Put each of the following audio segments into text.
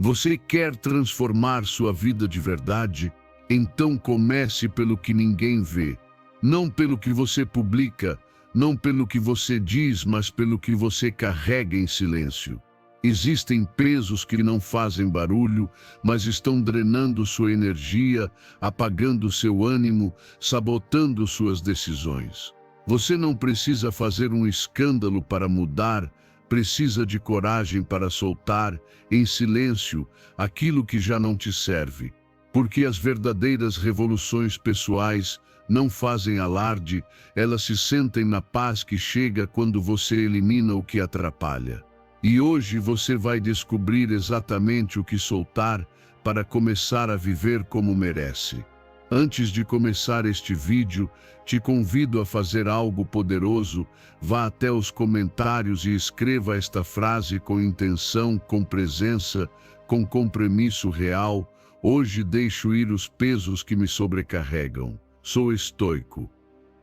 Você quer transformar sua vida de verdade? Então comece pelo que ninguém vê. Não pelo que você publica, não pelo que você diz, mas pelo que você carrega em silêncio. Existem pesos que não fazem barulho, mas estão drenando sua energia, apagando seu ânimo, sabotando suas decisões. Você não precisa fazer um escândalo para mudar, precisa de coragem para soltar, em silêncio, aquilo que já não te serve. Porque as verdadeiras revoluções pessoais não fazem alarde, elas se sentem na paz que chega quando você elimina o que atrapalha. E hoje você vai descobrir exatamente o que soltar para começar a viver como merece. Antes de começar este vídeo, te convido a fazer algo poderoso. Vá até os comentários e escreva esta frase com intenção, com presença, com compromisso real. Hoje deixo ir os pesos que me sobrecarregam. Sou estoico.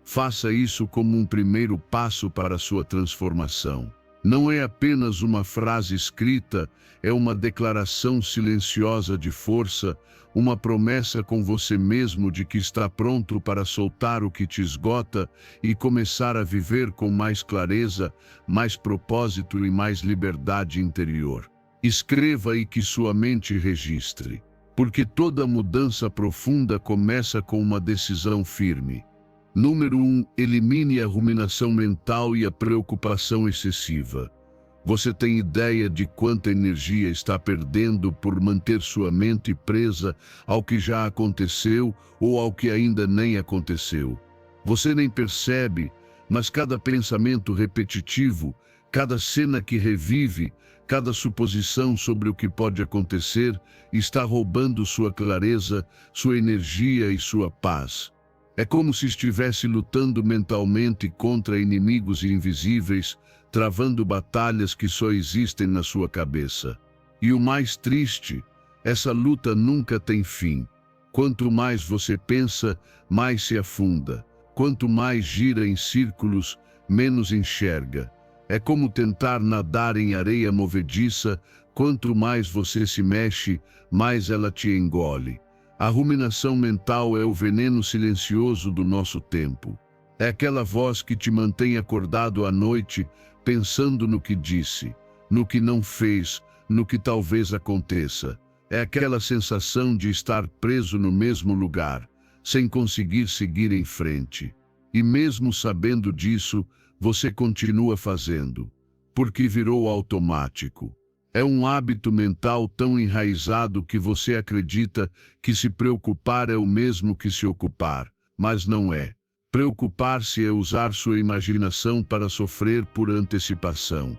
Faça isso como um primeiro passo para a sua transformação. Não é apenas uma frase escrita, é uma declaração silenciosa de força, uma promessa com você mesmo de que está pronto para soltar o que te esgota e começar a viver com mais clareza, mais propósito e mais liberdade interior. Escreva e que sua mente registre, porque toda mudança profunda começa com uma decisão firme. Número 1. Elimine a ruminação mental e a preocupação excessiva. Você tem ideia de quanta energia está perdendo por manter sua mente presa ao que já aconteceu ou ao que ainda nem aconteceu? Você nem percebe, mas cada pensamento repetitivo, cada cena que revive, cada suposição sobre o que pode acontecer, está roubando sua clareza, sua energia e sua paz. É como se estivesse lutando mentalmente contra inimigos invisíveis, travando batalhas que só existem na sua cabeça. E o mais triste, essa luta nunca tem fim. Quanto mais você pensa, mais se afunda. Quanto mais gira em círculos, menos enxerga. É como tentar nadar em areia movediça. Quanto mais você se mexe, mais ela te engole. A ruminação mental é o veneno silencioso do nosso tempo. É aquela voz que te mantém acordado à noite, pensando no que disse, no que não fez, no que talvez aconteça. É aquela sensação de estar preso no mesmo lugar, sem conseguir seguir em frente. E mesmo sabendo disso, você continua fazendo, porque virou automático. É um hábito mental tão enraizado que você acredita que se preocupar é o mesmo que se ocupar, mas não é. Preocupar-se é usar sua imaginação para sofrer por antecipação.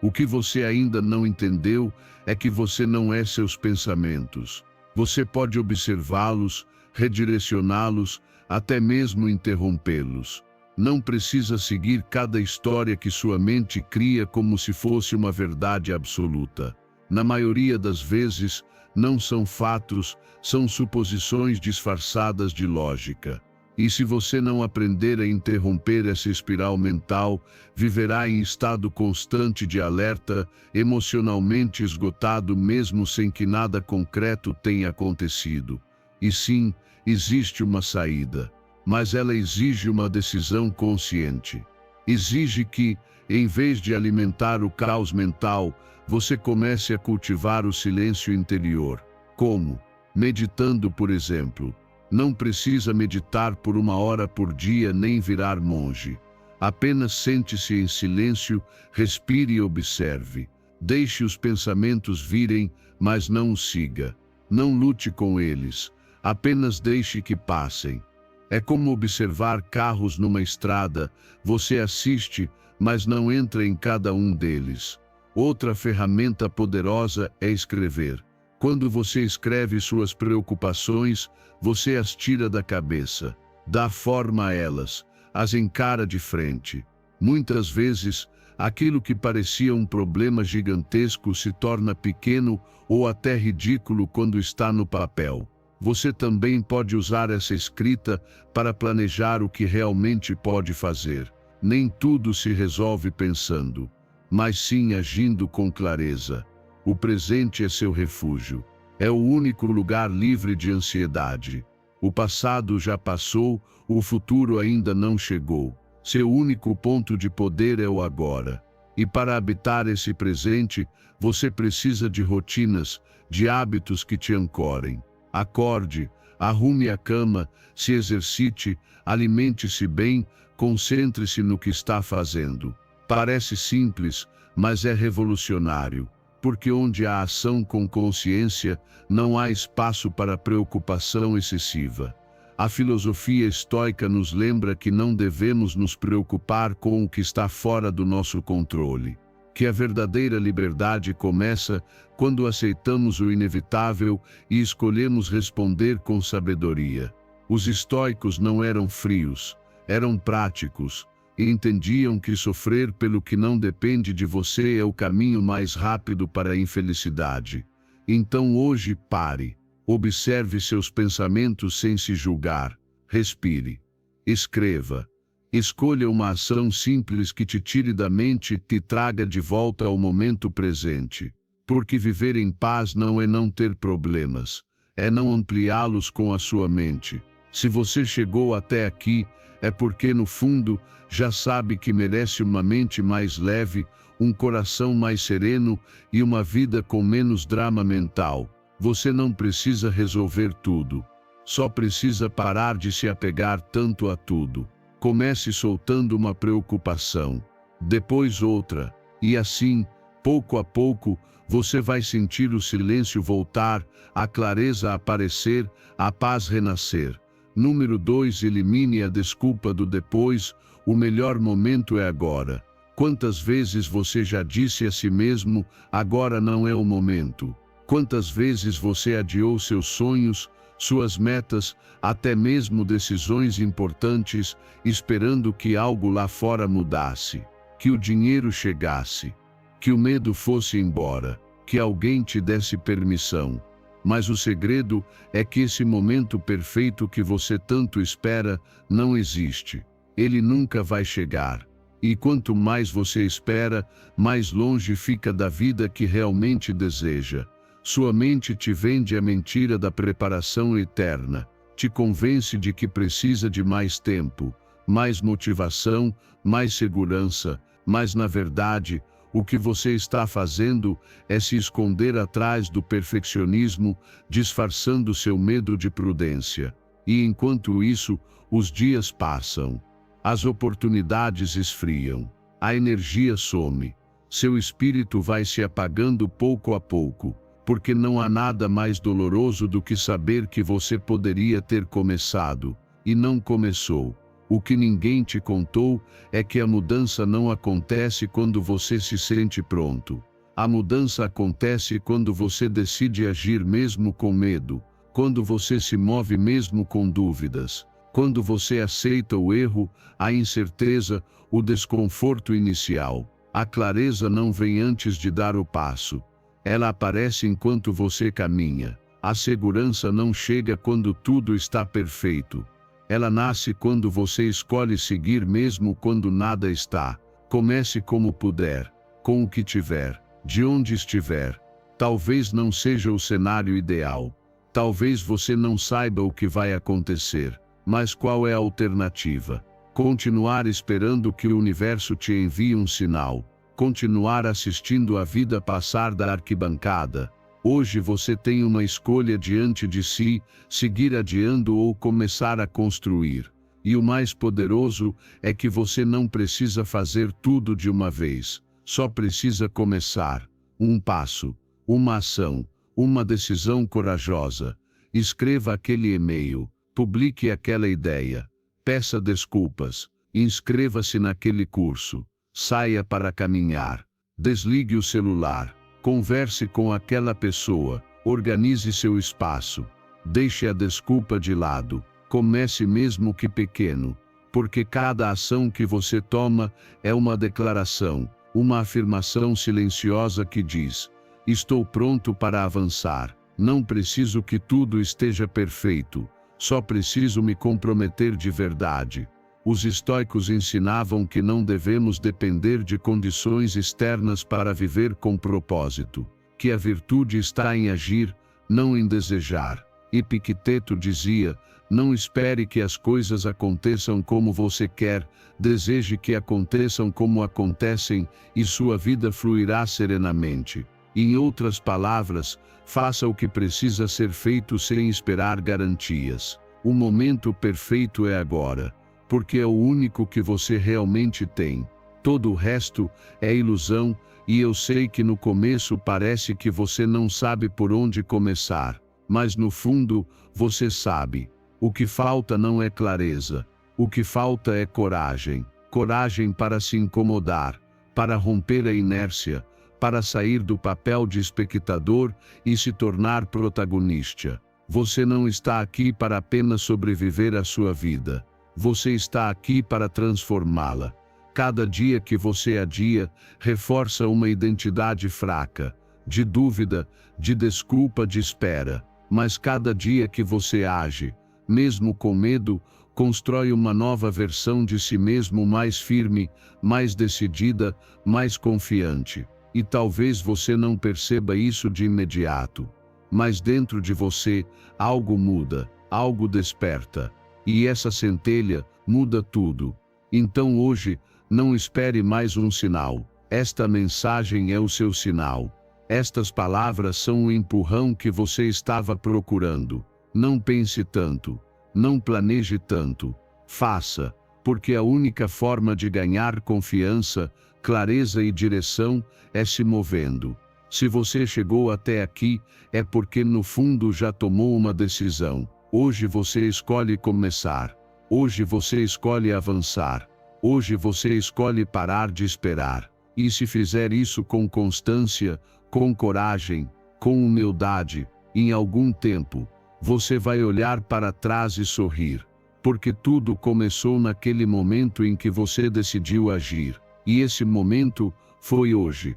O que você ainda não entendeu é que você não é seus pensamentos. Você pode observá-los, redirecioná-los, até mesmo interrompê-los. Não precisa seguir cada história que sua mente cria como se fosse uma verdade absoluta. Na maioria das vezes, não são fatos, são suposições disfarçadas de lógica. E se você não aprender a interromper essa espiral mental, viverá em estado constante de alerta, emocionalmente esgotado mesmo sem que nada concreto tenha acontecido. E sim, existe uma saída. Mas ela exige uma decisão consciente. Exige que, em vez de alimentar o caos mental, você comece a cultivar o silêncio interior. Como? Meditando, por exemplo. Não precisa meditar por 1 hora por dia nem virar monge. Apenas sente-se em silêncio, respire e observe. Deixe os pensamentos virem, mas não os siga. Não lute com eles. Apenas deixe que passem. É como observar carros numa estrada, você assiste, mas não entra em cada um deles. Outra ferramenta poderosa é escrever. Quando você escreve suas preocupações, você as tira da cabeça, dá forma a elas, as encara de frente. Muitas vezes, aquilo que parecia um problema gigantesco se torna pequeno ou até ridículo quando está no papel. Você também pode usar essa escrita para planejar o que realmente pode fazer. Nem tudo se resolve pensando, mas sim agindo com clareza. O presente é seu refúgio. É o único lugar livre de ansiedade. O passado já passou, o futuro ainda não chegou. Seu único ponto de poder é o agora. E para habitar esse presente, você precisa de rotinas, de hábitos que te ancorem. Acorde, arrume a cama, se exercite, alimente-se bem, concentre-se no que está fazendo. Parece simples, mas é revolucionário, porque onde há ação com consciência, não há espaço para preocupação excessiva. A filosofia estoica nos lembra que não devemos nos preocupar com o que está fora do nosso controle, que a verdadeira liberdade começa quando aceitamos o inevitável e escolhemos responder com sabedoria. Os estoicos não eram frios, eram práticos, e entendiam que sofrer pelo que não depende de você é o caminho mais rápido para a infelicidade. Então hoje pare, observe seus pensamentos sem se julgar, respire, escreva, escolha uma ação simples que te tire da mente e te traga de volta ao momento presente. Porque viver em paz não é não ter problemas, é não ampliá-los com a sua mente. Se você chegou até aqui, é porque no fundo já sabe que merece uma mente mais leve, um coração mais sereno e uma vida com menos drama mental. Você não precisa resolver tudo, só precisa parar de se apegar tanto a tudo. Comece soltando uma preocupação, depois outra, e assim, pouco a pouco, você vai sentir o silêncio voltar, a clareza aparecer, a paz renascer. Número 2. Elimine a desculpa do depois, o melhor momento é agora. Quantas vezes você já disse a si mesmo, agora não é o momento? Quantas vezes você adiou seus sonhos, suas metas, até mesmo decisões importantes, esperando que algo lá fora mudasse, que o dinheiro chegasse, que o medo fosse embora, que alguém te desse permissão. Mas o segredo é que esse momento perfeito que você tanto espera não existe. Ele nunca vai chegar. E quanto mais você espera, mais longe fica da vida que realmente deseja. Sua mente te vende a mentira da preparação eterna, te convence de que precisa de mais tempo, mais motivação, mais segurança, mas na verdade, o que você está fazendo é se esconder atrás do perfeccionismo, disfarçando seu medo de prudência. E enquanto isso, os dias passam, as oportunidades esfriam, a energia some, seu espírito vai se apagando pouco a pouco, porque não há nada mais doloroso do que saber que você poderia ter começado, e não começou. O que ninguém te contou é que a mudança não acontece quando você se sente pronto. A mudança acontece quando você decide agir mesmo com medo, quando você se move mesmo com dúvidas, quando você aceita o erro, a incerteza, o desconforto inicial. A clareza não vem antes de dar o passo. Ela aparece enquanto você caminha. A segurança não chega quando tudo está perfeito. Ela nasce quando você escolhe seguir mesmo quando nada está. Comece como puder, com o que tiver, de onde estiver. Talvez não seja o cenário ideal. Talvez você não saiba o que vai acontecer. Mas qual é a alternativa? Continuar esperando que o universo te envie um sinal. Continuar assistindo a vida passar da arquibancada. Hoje você tem uma escolha diante de si, seguir adiando ou começar a construir. E o mais poderoso é que você não precisa fazer tudo de uma vez. Só precisa começar. Um passo, uma ação, uma decisão corajosa. Escreva aquele e-mail, publique aquela ideia, peça desculpas, inscreva-se naquele curso, saia para caminhar, desligue o celular. Converse com aquela pessoa, organize seu espaço, deixe a desculpa de lado, comece mesmo que pequeno, porque cada ação que você toma é uma declaração, uma afirmação silenciosa que diz: estou pronto para avançar, não preciso que tudo esteja perfeito, só preciso me comprometer de verdade. Os estoicos ensinavam que não devemos depender de condições externas para viver com propósito. que a virtude está em agir, não em desejar. Epicteto dizia: não espere que as coisas aconteçam como você quer, deseje que aconteçam como acontecem, e sua vida fluirá serenamente. Em outras palavras, faça o que precisa ser feito sem esperar garantias. O momento perfeito é agora, porque é o único que você realmente tem. Todo o resto é ilusão, e eu sei que no começo parece que você não sabe por onde começar, mas no fundo, você sabe. O que falta não é clareza, o que falta é coragem. Coragem para se incomodar, para romper a inércia, para sair do papel de espectador e se tornar protagonista. Você não está aqui para apenas sobreviver à sua vida. Você está aqui para transformá-la. Cada dia que você adia, reforça uma identidade fraca, de dúvida, de desculpa, de espera. Mas cada dia que você age, mesmo com medo, constrói uma nova versão de si mesmo mais firme, mais decidida, mais confiante. E talvez você não perceba isso de imediato. Mas dentro de você, algo muda, algo desperta. E essa centelha muda tudo. Então hoje, não espere mais um sinal. Esta mensagem é o seu sinal. Estas palavras são o empurrão que você estava procurando. Não pense tanto. Não planeje tanto. Faça, porque a única forma de ganhar confiança, clareza e direção é se movendo. Se você chegou até aqui, é porque no fundo já tomou uma decisão. Hoje você escolhe começar. Hoje você escolhe avançar. Hoje você escolhe parar de esperar. E se fizer isso com constância, com coragem, com humildade, em algum tempo, você vai olhar para trás e sorrir. Porque tudo começou naquele momento em que você decidiu agir. E esse momento foi hoje.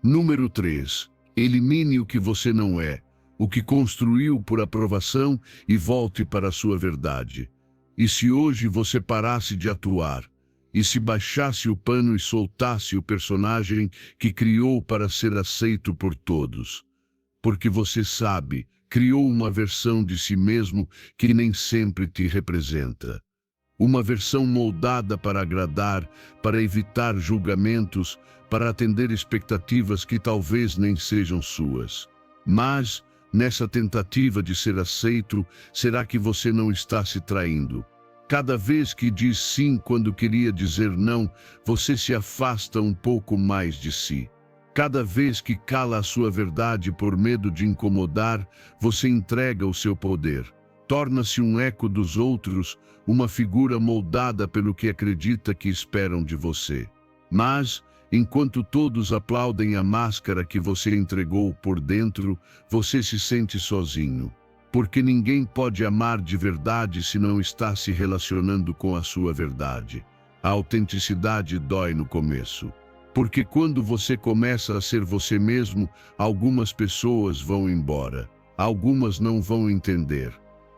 Número 3. Elimine o que você não é, o que construiu por aprovação, e volte para a sua verdade. E se hoje você parasse de atuar, e se baixasse o pano e soltasse o personagem que criou para ser aceito por todos? Porque você sabe, criou uma versão de si mesmo que nem sempre te representa. Uma versão moldada para agradar, para evitar julgamentos, para atender expectativas que talvez nem sejam suas. Mas, nessa tentativa de ser aceito, será que você não está se traindo? Cada vez que diz sim quando queria dizer não, você se afasta um pouco mais de si. Cada vez que cala a sua verdade por medo de incomodar, você entrega o seu poder. Torna-se um eco dos outros, uma figura moldada pelo que acredita que esperam de você. Mas, enquanto todos aplaudem a máscara que você entregou por dentro, você se sente sozinho. Porque ninguém pode amar de verdade se não está se relacionando com a sua verdade. A autenticidade dói no começo. Porque quando você começa a ser você mesmo, algumas pessoas vão embora. Algumas não vão entender.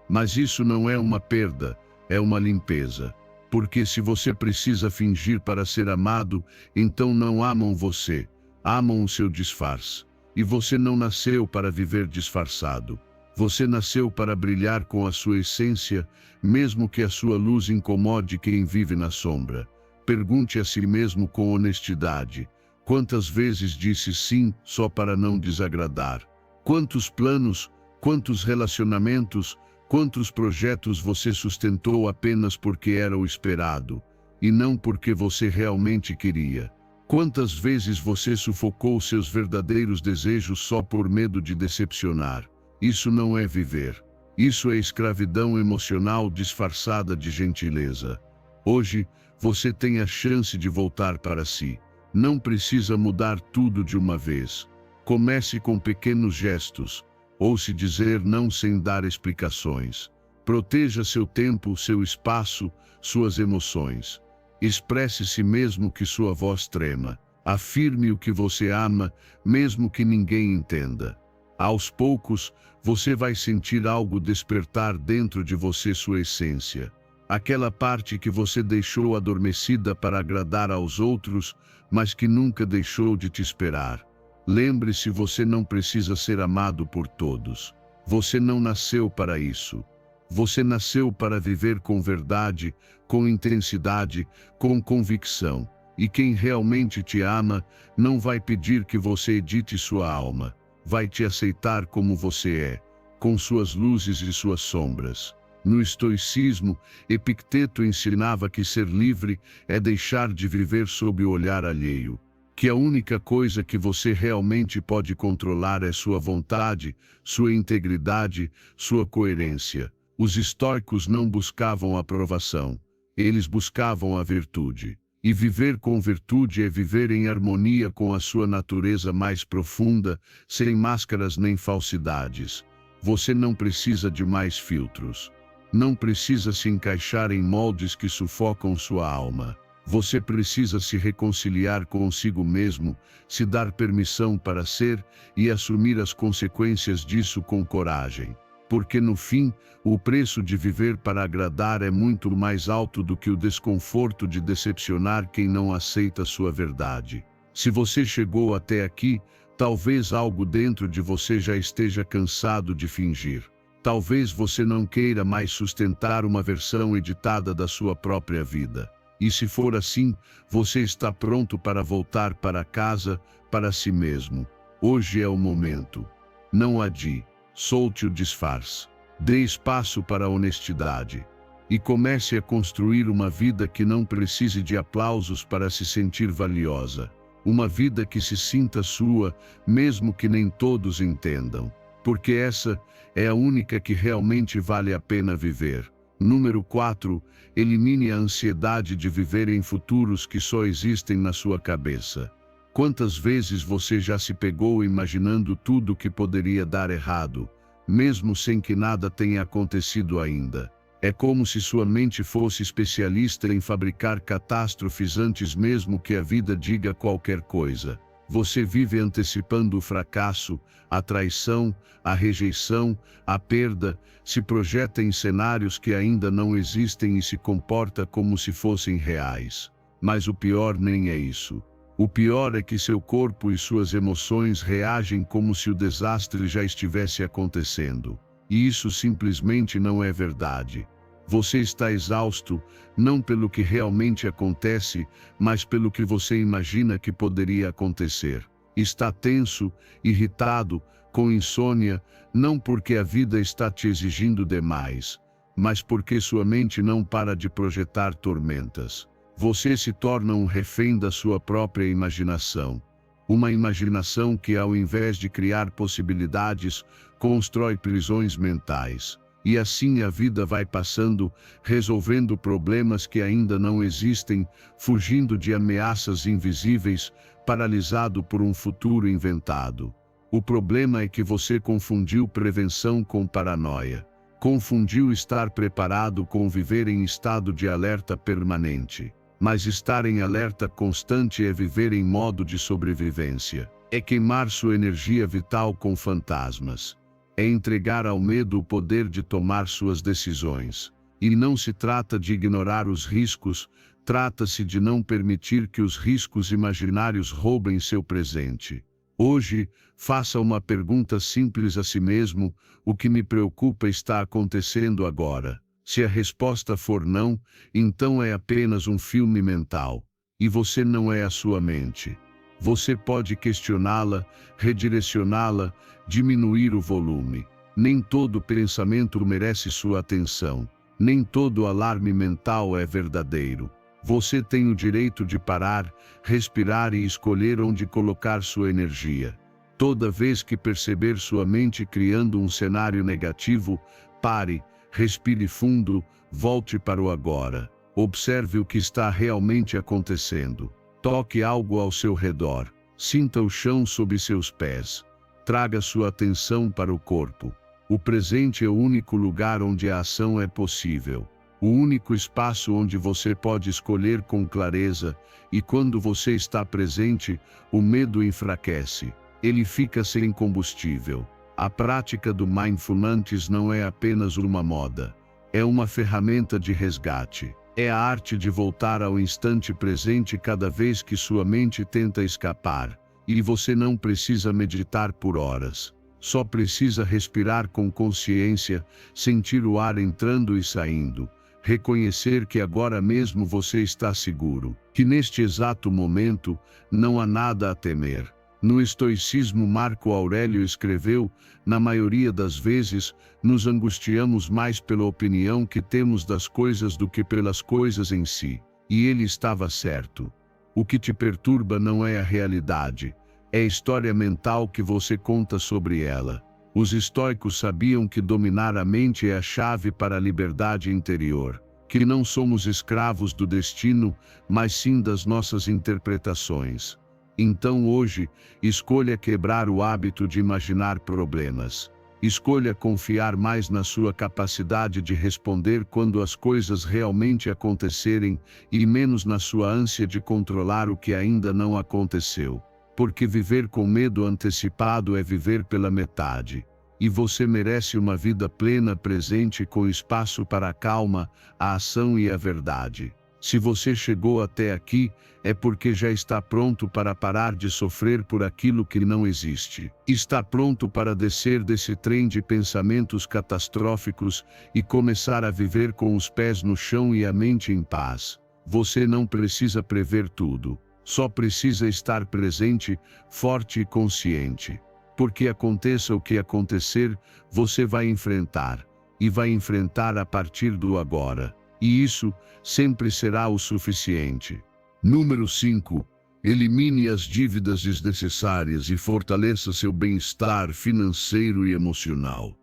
Mas isso não é uma perda, é uma limpeza. Porque se você precisa fingir para ser amado, então não amam você, amam o seu disfarce. E você não nasceu para viver disfarçado. Você nasceu para brilhar com a sua essência, mesmo que a sua luz incomode quem vive na sombra. Pergunte a si mesmo com honestidade: quantas vezes disse sim só para não desagradar? Quantos planos, quantos relacionamentos, quantos projetos você sustentou apenas porque era o esperado, e não porque você realmente queria? Quantas vezes você sufocou seus verdadeiros desejos só por medo de decepcionar? Isso não é viver. Isso é escravidão emocional disfarçada de gentileza. Hoje, você tem a chance de voltar para si. Não precisa mudar tudo de uma vez. Comece com pequenos gestos. Ouça dizer não sem dar explicações. Proteja seu tempo, seu espaço, suas emoções. Expresse-se mesmo que sua voz trema. Afirme o que você ama, mesmo que ninguém entenda. Aos poucos, você vai sentir algo despertar dentro de você, sua essência. Aquela parte que você deixou adormecida para agradar aos outros, mas que nunca deixou de te esperar. Lembre-se, você não precisa ser amado por todos. Você não nasceu para isso. Você nasceu para viver com verdade, com intensidade, com convicção. E quem realmente te ama, não vai pedir que você edite sua alma. Vai te aceitar como você é, com suas luzes e suas sombras. No estoicismo, Epicteto ensinava que ser livre é deixar de viver sob o olhar alheio. Que a única coisa que você realmente pode controlar é sua vontade, sua integridade, sua coerência. Os estoicos não buscavam aprovação, eles buscavam a virtude. E viver com virtude é viver em harmonia com a sua natureza mais profunda, sem máscaras nem falsidades. Você não precisa de mais filtros. Não precisa se encaixar em moldes que sufocam sua alma. Você precisa se reconciliar consigo mesmo, se dar permissão para ser e assumir as consequências disso com coragem. Porque no fim, o preço de viver para agradar é muito mais alto do que o desconforto de decepcionar quem não aceita sua verdade. Se você chegou até aqui, talvez algo dentro de você já esteja cansado de fingir. Talvez você não queira mais sustentar uma versão editada da sua própria vida. E se for assim, você está pronto para voltar para casa, para si mesmo. Hoje é o momento. Não adie. Solte o disfarce. Dê espaço para a honestidade. E comece a construir uma vida que não precise de aplausos para se sentir valiosa. Uma vida que se sinta sua, mesmo que nem todos entendam. Porque essa é a única que realmente vale a pena viver. Número 4. Elimine a ansiedade de viver em futuros que só existem na sua cabeça. Quantas vezes você já se pegou imaginando tudo que poderia dar errado, mesmo sem que nada tenha acontecido ainda? É como se sua mente fosse especialista em fabricar catástrofes antes mesmo que a vida diga qualquer coisa. Você vive antecipando o fracasso, a traição, a rejeição, a perda, se projeta em cenários que ainda não existem e se comporta como se fossem reais. Mas o pior nem é isso. O pior é que seu corpo e suas emoções reagem como se o desastre já estivesse acontecendo. E isso simplesmente não é verdade. Você está exausto, não pelo que realmente acontece, mas pelo que você imagina que poderia acontecer. Está tenso, irritado, com insônia, não porque a vida está te exigindo demais, mas porque sua mente não para de projetar tormentas. Você se torna um refém da sua própria imaginação. Uma imaginação que, ao invés de criar possibilidades, constrói prisões mentais. E assim a vida vai passando, resolvendo problemas que ainda não existem, fugindo de ameaças invisíveis, paralisado por um futuro inventado. O problema é que você confundiu prevenção com paranoia. Confundiu estar preparado com viver em estado de alerta permanente. Mas estar em alerta constante é viver em modo de sobrevivência. É queimar sua energia vital com fantasmas. É entregar ao medo o poder de tomar suas decisões. E não se trata de ignorar os riscos, trata-se de não permitir que os riscos imaginários roubem seu presente. Hoje, faça uma pergunta simples a si mesmo: o que me preocupa está acontecendo agora? Se a resposta for não, então é apenas um filme mental. E você não é a sua mente. Você pode questioná-la, redirecioná-la, diminuir o volume. Nem todo pensamento merece sua atenção. Nem todo alarme mental é verdadeiro. Você tem o direito de parar, respirar e escolher onde colocar sua energia. Toda vez que perceber sua mente criando um cenário negativo, pare, respire fundo, volte para o agora. Observe o que está realmente acontecendo. Toque algo ao seu redor. Sinta o chão sob seus pés. Traga sua atenção para o corpo. O presente é o único lugar onde a ação é possível. O único espaço onde você pode escolher com clareza, e quando você está presente, o medo enfraquece. Ele fica sem combustível. A prática do Mindfulness não é apenas uma moda. É uma ferramenta de resgate. É a arte de voltar ao instante presente cada vez que sua mente tenta escapar. E você não precisa meditar por horas. Só precisa respirar com consciência, sentir o ar entrando e saindo, reconhecer que agora mesmo você está seguro, que neste exato momento não há nada a temer. No estoicismo, Marco Aurélio escreveu: na maioria das vezes, nos angustiamos mais pela opinião que temos das coisas do que pelas coisas em si. E ele estava certo. O que te perturba não é a realidade, é a história mental que você conta sobre ela. Os estoicos sabiam que dominar a mente é a chave para a liberdade interior, que não somos escravos do destino, mas sim das nossas interpretações. Então hoje, escolha quebrar o hábito de imaginar problemas. Escolha confiar mais na sua capacidade de responder quando as coisas realmente acontecerem e menos na sua ânsia de controlar o que ainda não aconteceu. Porque viver com medo antecipado é viver pela metade. E você merece uma vida plena, presente, com espaço para a calma, a ação e a verdade. Se você chegou até aqui, é porque já está pronto para parar de sofrer por aquilo que não existe. Está pronto para descer desse trem de pensamentos catastróficos e começar a viver com os pés no chão e a mente em paz. Você não precisa prever tudo. Só precisa estar presente, forte e consciente. Porque aconteça o que acontecer, você vai enfrentar. E vai enfrentar a partir do agora. E isso sempre será o suficiente. Número 5. Elimine as dívidas desnecessárias e fortaleça seu bem-estar financeiro e emocional.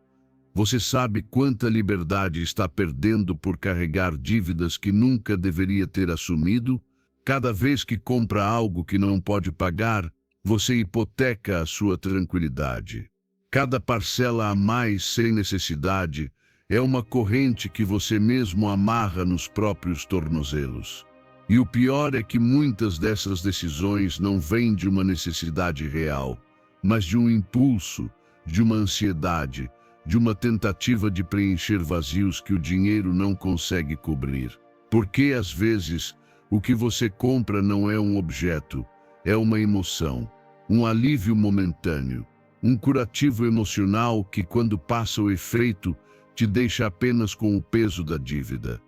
Você sabe quanta liberdade está perdendo por carregar dívidas que nunca deveria ter assumido? Cada vez que compra algo que não pode pagar, você hipoteca a sua tranquilidade. Cada parcela a mais sem necessidade é uma corrente que você mesmo amarra nos próprios tornozelos. E o pior é que muitas dessas decisões não vêm de uma necessidade real, mas de um impulso, de uma ansiedade, de uma tentativa de preencher vazios que o dinheiro não consegue cobrir. Porque às vezes, o que você compra não é um objeto, é uma emoção, um alívio momentâneo, um curativo emocional que, quando passa o efeito, te deixa apenas com o peso da dívida.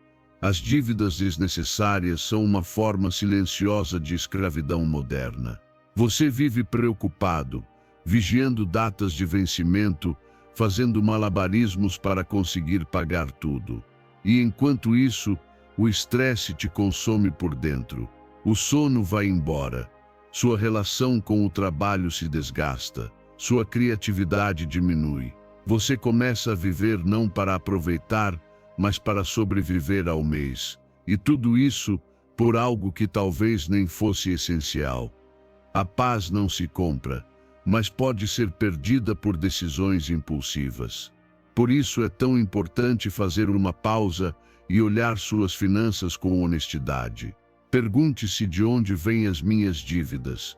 As dívidas desnecessárias são uma forma silenciosa de escravidão moderna. Você vive preocupado, vigiando datas de vencimento, fazendo malabarismos para conseguir pagar tudo. E enquanto isso, o estresse te consome por dentro. O sono vai embora. Sua relação com o trabalho se desgasta. Sua criatividade diminui. Você começa a viver não para aproveitar, mas para sobreviver ao mês. E tudo isso por algo que talvez nem fosse essencial. A paz não se compra, mas pode ser perdida por decisões impulsivas. Por isso é tão importante fazer uma pausa e olhar suas finanças com honestidade. Pergunte-se de onde vêm as minhas dívidas.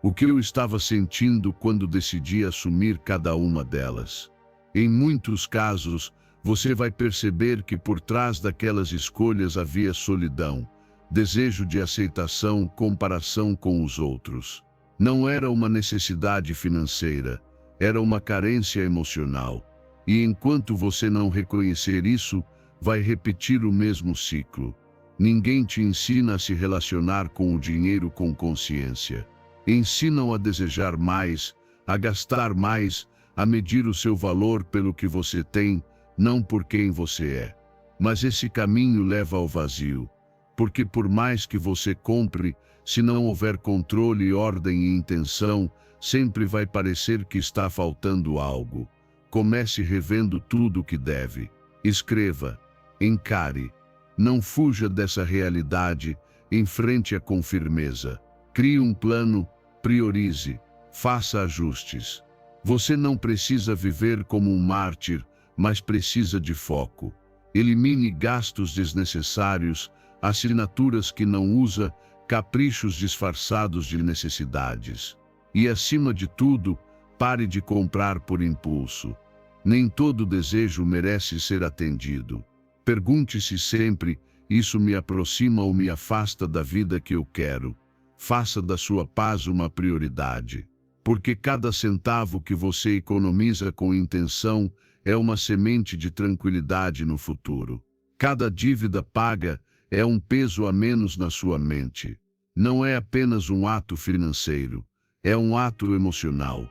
O que eu estava sentindo quando decidi assumir cada uma delas. Em muitos casos, você vai perceber que por trás daquelas escolhas havia solidão, desejo de aceitação, comparação com os outros. Não era uma necessidade financeira, era uma carência emocional. E enquanto você não reconhecer isso, vai repetir o mesmo ciclo. Ninguém te ensina a se relacionar com o dinheiro com consciência. Ensinam a desejar mais, a gastar mais, a medir o seu valor pelo que você tem, não por quem você é. Mas esse caminho leva ao vazio, porque por mais que você compre, se não houver controle, ordem e intenção, sempre vai parecer que está faltando algo. Comece revendo tudo o que deve. Escreva, encare. Não fuja dessa realidade, enfrente-a com firmeza. Crie um plano, priorize, faça ajustes. Você não precisa viver como um mártir, mas precisa de foco. Elimine gastos desnecessários, assinaturas que não usa, caprichos disfarçados de necessidades. E acima de tudo, pare de comprar por impulso. Nem todo desejo merece ser atendido. Pergunte-se sempre, isso me aproxima ou me afasta da vida que eu quero? Faça da sua paz uma prioridade. Porque cada centavo que você economiza com intenção é uma semente de tranquilidade no futuro. Cada dívida paga é um peso a menos na sua mente. Não é apenas um ato financeiro, é um ato emocional.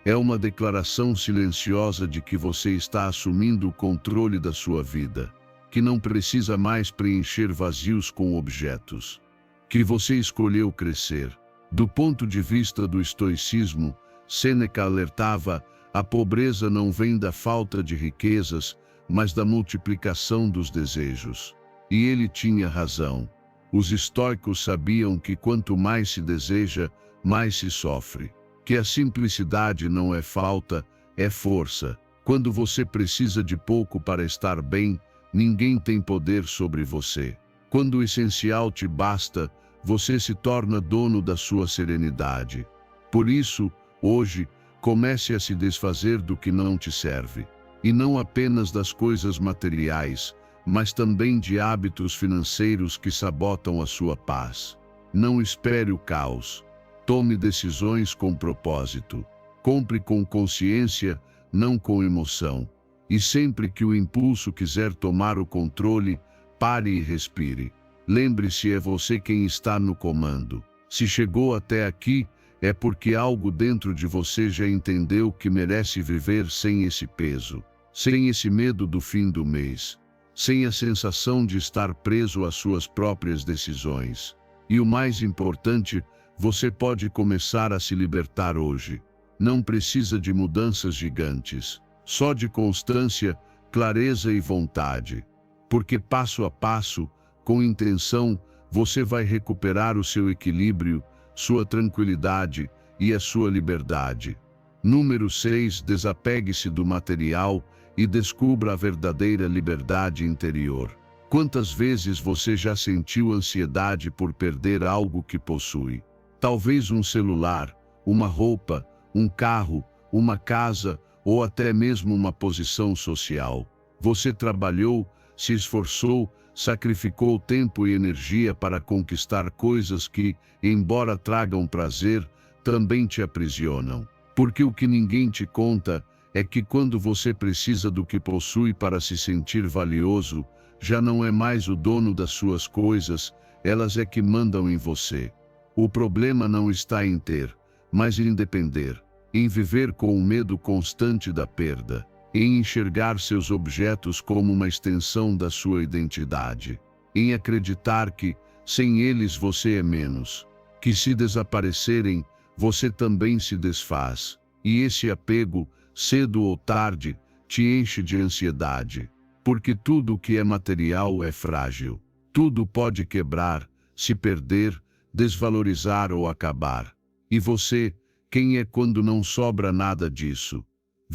É uma declaração silenciosa de que você está assumindo o controle da sua vida, que não precisa mais preencher vazios com objetos, que você escolheu crescer. Do ponto de vista do estoicismo, Sêneca alertava: a pobreza não vem da falta de riquezas, mas da multiplicação dos desejos. E ele tinha razão. Os estoicos sabiam que quanto mais se deseja, mais se sofre. Que a simplicidade não é falta, é força. Quando você precisa de pouco para estar bem, ninguém tem poder sobre você. Quando o essencial te basta, você se torna dono da sua serenidade. Por isso, hoje, comece a se desfazer do que não te serve. E não apenas das coisas materiais, mas também de hábitos financeiros que sabotam a sua paz. Não espere o caos. Tome decisões com propósito. Compre com consciência, não com emoção. E sempre que o impulso quiser tomar o controle, pare e respire. Lembre-se, é você quem está no comando. Se chegou até aqui, é porque algo dentro de você já entendeu que merece viver sem esse peso, sem esse medo do fim do mês, sem a sensação de estar preso às suas próprias decisões. E o mais importante, você pode começar a se libertar hoje. Não precisa de mudanças gigantes, só de constância, clareza e vontade. Porque passo a passo, com intenção, você vai recuperar o seu equilíbrio, sua tranquilidade e a sua liberdade. Número 6. Desapegue-se do material e descubra a verdadeira liberdade interior. Quantas vezes você já sentiu ansiedade por perder algo que possui? Talvez um celular, uma roupa, um carro, uma casa ou até mesmo uma posição social. Você trabalhou, se esforçou, sacrificou tempo e energia para conquistar coisas que, embora tragam prazer, também te aprisionam. Porque o que ninguém te conta é que quando você precisa do que possui para se sentir valioso, já não é mais o dono das suas coisas, elas é que mandam em você. O problema não está em ter, mas em depender, em viver com o medo constante da perda, em enxergar seus objetos como uma extensão da sua identidade, em acreditar que, sem eles você é menos, que se desaparecerem, você também se desfaz, e esse apego, cedo ou tarde, te enche de ansiedade, porque tudo o que é material é frágil, tudo pode quebrar, se perder, desvalorizar ou acabar. E você, quem é quando não sobra nada disso?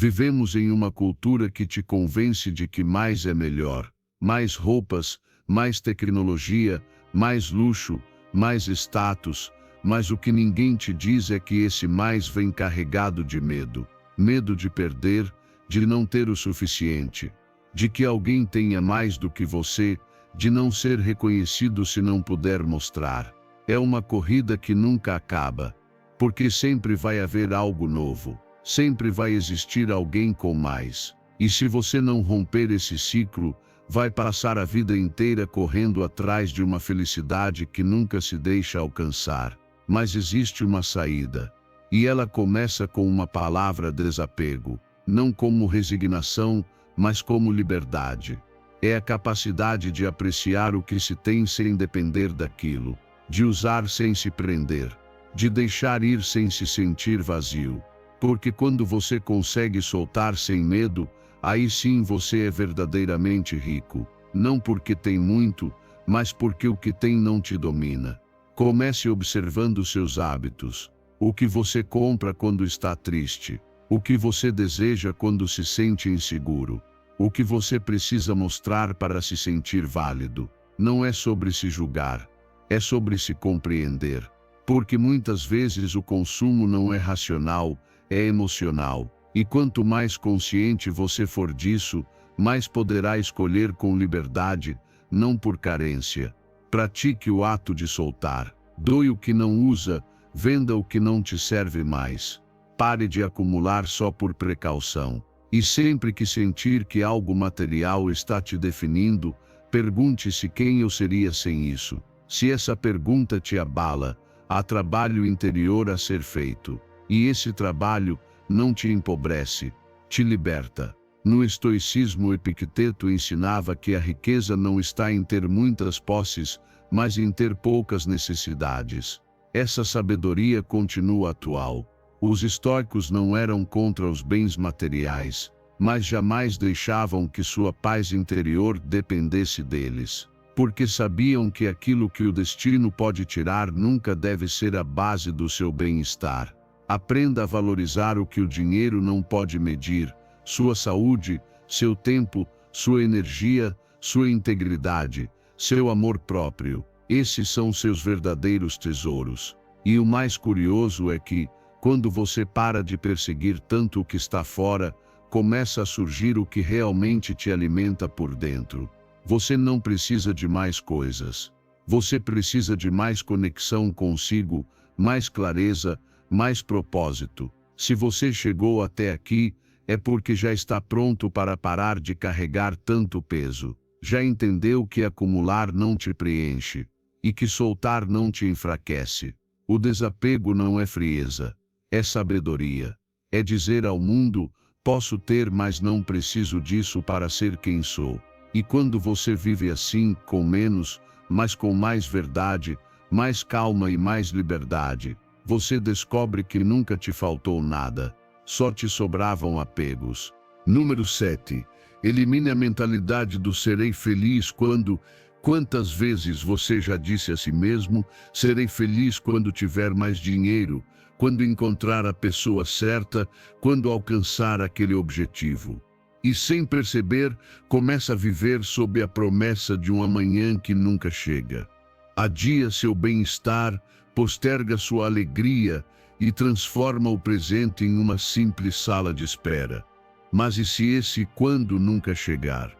Vivemos em uma cultura que te convence de que mais é melhor. Mais roupas, mais tecnologia, mais luxo, mais status, mas o que ninguém te diz é que esse mais vem carregado de medo. Medo de perder, de não ter o suficiente, de que alguém tenha mais do que você, de não ser reconhecido se não puder mostrar. É uma corrida que nunca acaba, porque sempre vai haver algo novo. Sempre vai existir alguém com mais. E se você não romper esse ciclo, vai passar a vida inteira correndo atrás de uma felicidade que nunca se deixa alcançar. Mas existe uma saída. E ela começa com uma palavra: desapego. Não como resignação, mas como liberdade. É a capacidade de apreciar o que se tem sem depender daquilo, de usar sem se prender, de deixar ir sem se sentir vazio. Porque quando você consegue soltar sem medo, aí sim você é verdadeiramente rico. Não porque tem muito, mas porque o que tem não te domina. Comece observando seus hábitos. O que você compra quando está triste. O que você deseja quando se sente inseguro. O que você precisa mostrar para se sentir válido. Não é sobre se julgar, é sobre se compreender. Porque muitas vezes o consumo não é racional, é emocional, e quanto mais consciente você for disso, mais poderá escolher com liberdade, não por carência. Pratique o ato de soltar. Doe o que não usa, venda o que não te serve mais. Pare de acumular só por precaução. E sempre que sentir que algo material está te definindo, pergunte-se quem eu seria sem isso. Se essa pergunta te abala, há trabalho interior a ser feito. E esse trabalho não te empobrece, te liberta. No estoicismo, Epicteto ensinava que a riqueza não está em ter muitas posses, mas em ter poucas necessidades. Essa sabedoria continua atual. Os estoicos não eram contra os bens materiais, mas jamais deixavam que sua paz interior dependesse deles, porque sabiam que aquilo que o destino pode tirar nunca deve ser a base do seu bem-estar. Aprenda a valorizar o que o dinheiro não pode medir: sua saúde, seu tempo, sua energia, sua integridade, seu amor próprio. Esses são seus verdadeiros tesouros. E o mais curioso é que, quando você para de perseguir tanto o que está fora, começa a surgir o que realmente te alimenta por dentro. Você não precisa de mais coisas. Você precisa de mais conexão consigo, mais clareza, mais propósito. Se você chegou até aqui, é porque já está pronto para parar de carregar tanto peso. Já entendeu que acumular não te preenche e que soltar não te enfraquece. O desapego não é frieza, é sabedoria. É dizer ao mundo: posso ter, mas não preciso disso para ser quem sou. E quando você vive assim, com menos, mas com mais verdade, mais calma e mais liberdade, você descobre que nunca te faltou nada, só te sobravam apegos. Número 7. Elimine a mentalidade do serei feliz quando... Quantas vezes você já disse a si mesmo: serei feliz quando tiver mais dinheiro, quando encontrar a pessoa certa, quando alcançar aquele objetivo? E sem perceber, começa a viver sob a promessa de um amanhã que nunca chega. Adia seu bem-estar, posterga sua alegria e transforma o presente em uma simples sala de espera. Mas e se esse quando nunca chegar?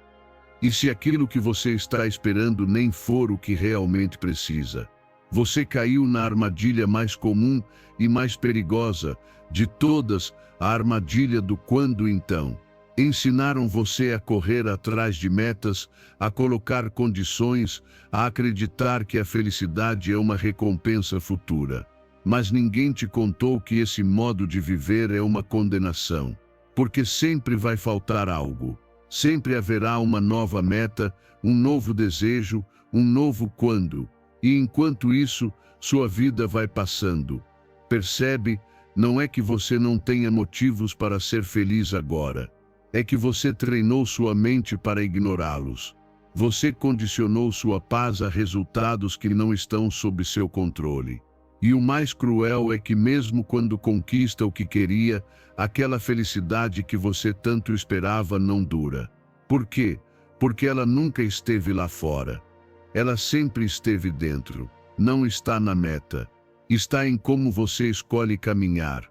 E se aquilo que você está esperando nem for o que realmente precisa? Você caiu na armadilha mais comum e mais perigosa de todas, a armadilha do quando então. Ensinaram você a correr atrás de metas, a colocar condições, a acreditar que a felicidade é uma recompensa futura. Mas ninguém te contou que esse modo de viver é uma condenação, porque sempre vai faltar algo. Sempre haverá uma nova meta, um novo desejo, um novo quando. E enquanto isso, sua vida vai passando. Percebe? Não é que você não tenha motivos para ser feliz agora. É que você treinou sua mente para ignorá-los. Você condicionou sua paz a resultados que não estão sob seu controle. E o mais cruel é que mesmo quando conquista o que queria, aquela felicidade que você tanto esperava não dura. Por quê? Porque ela nunca esteve lá fora. Ela sempre esteve dentro. Não está na meta. Está em como você escolhe caminhar.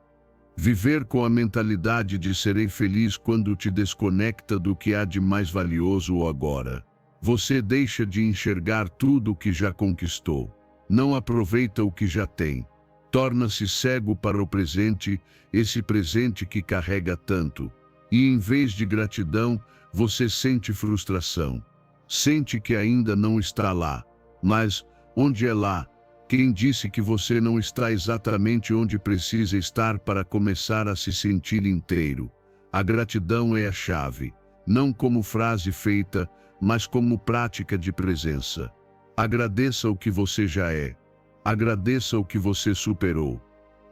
Viver com a mentalidade de serei feliz quando te desconecta do que há de mais valioso agora. Você deixa de enxergar tudo o que já conquistou. Não aproveita o que já tem. Torna-se cego para o presente, esse presente que carrega tanto. E em vez de gratidão, você sente frustração. Sente que ainda não está lá. Mas, onde é lá? Quem disse que você não está exatamente onde precisa estar para começar a se sentir inteiro? A gratidão é a chave, não como frase feita, mas como prática de presença. Agradeça o que você já é. Agradeça o que você superou.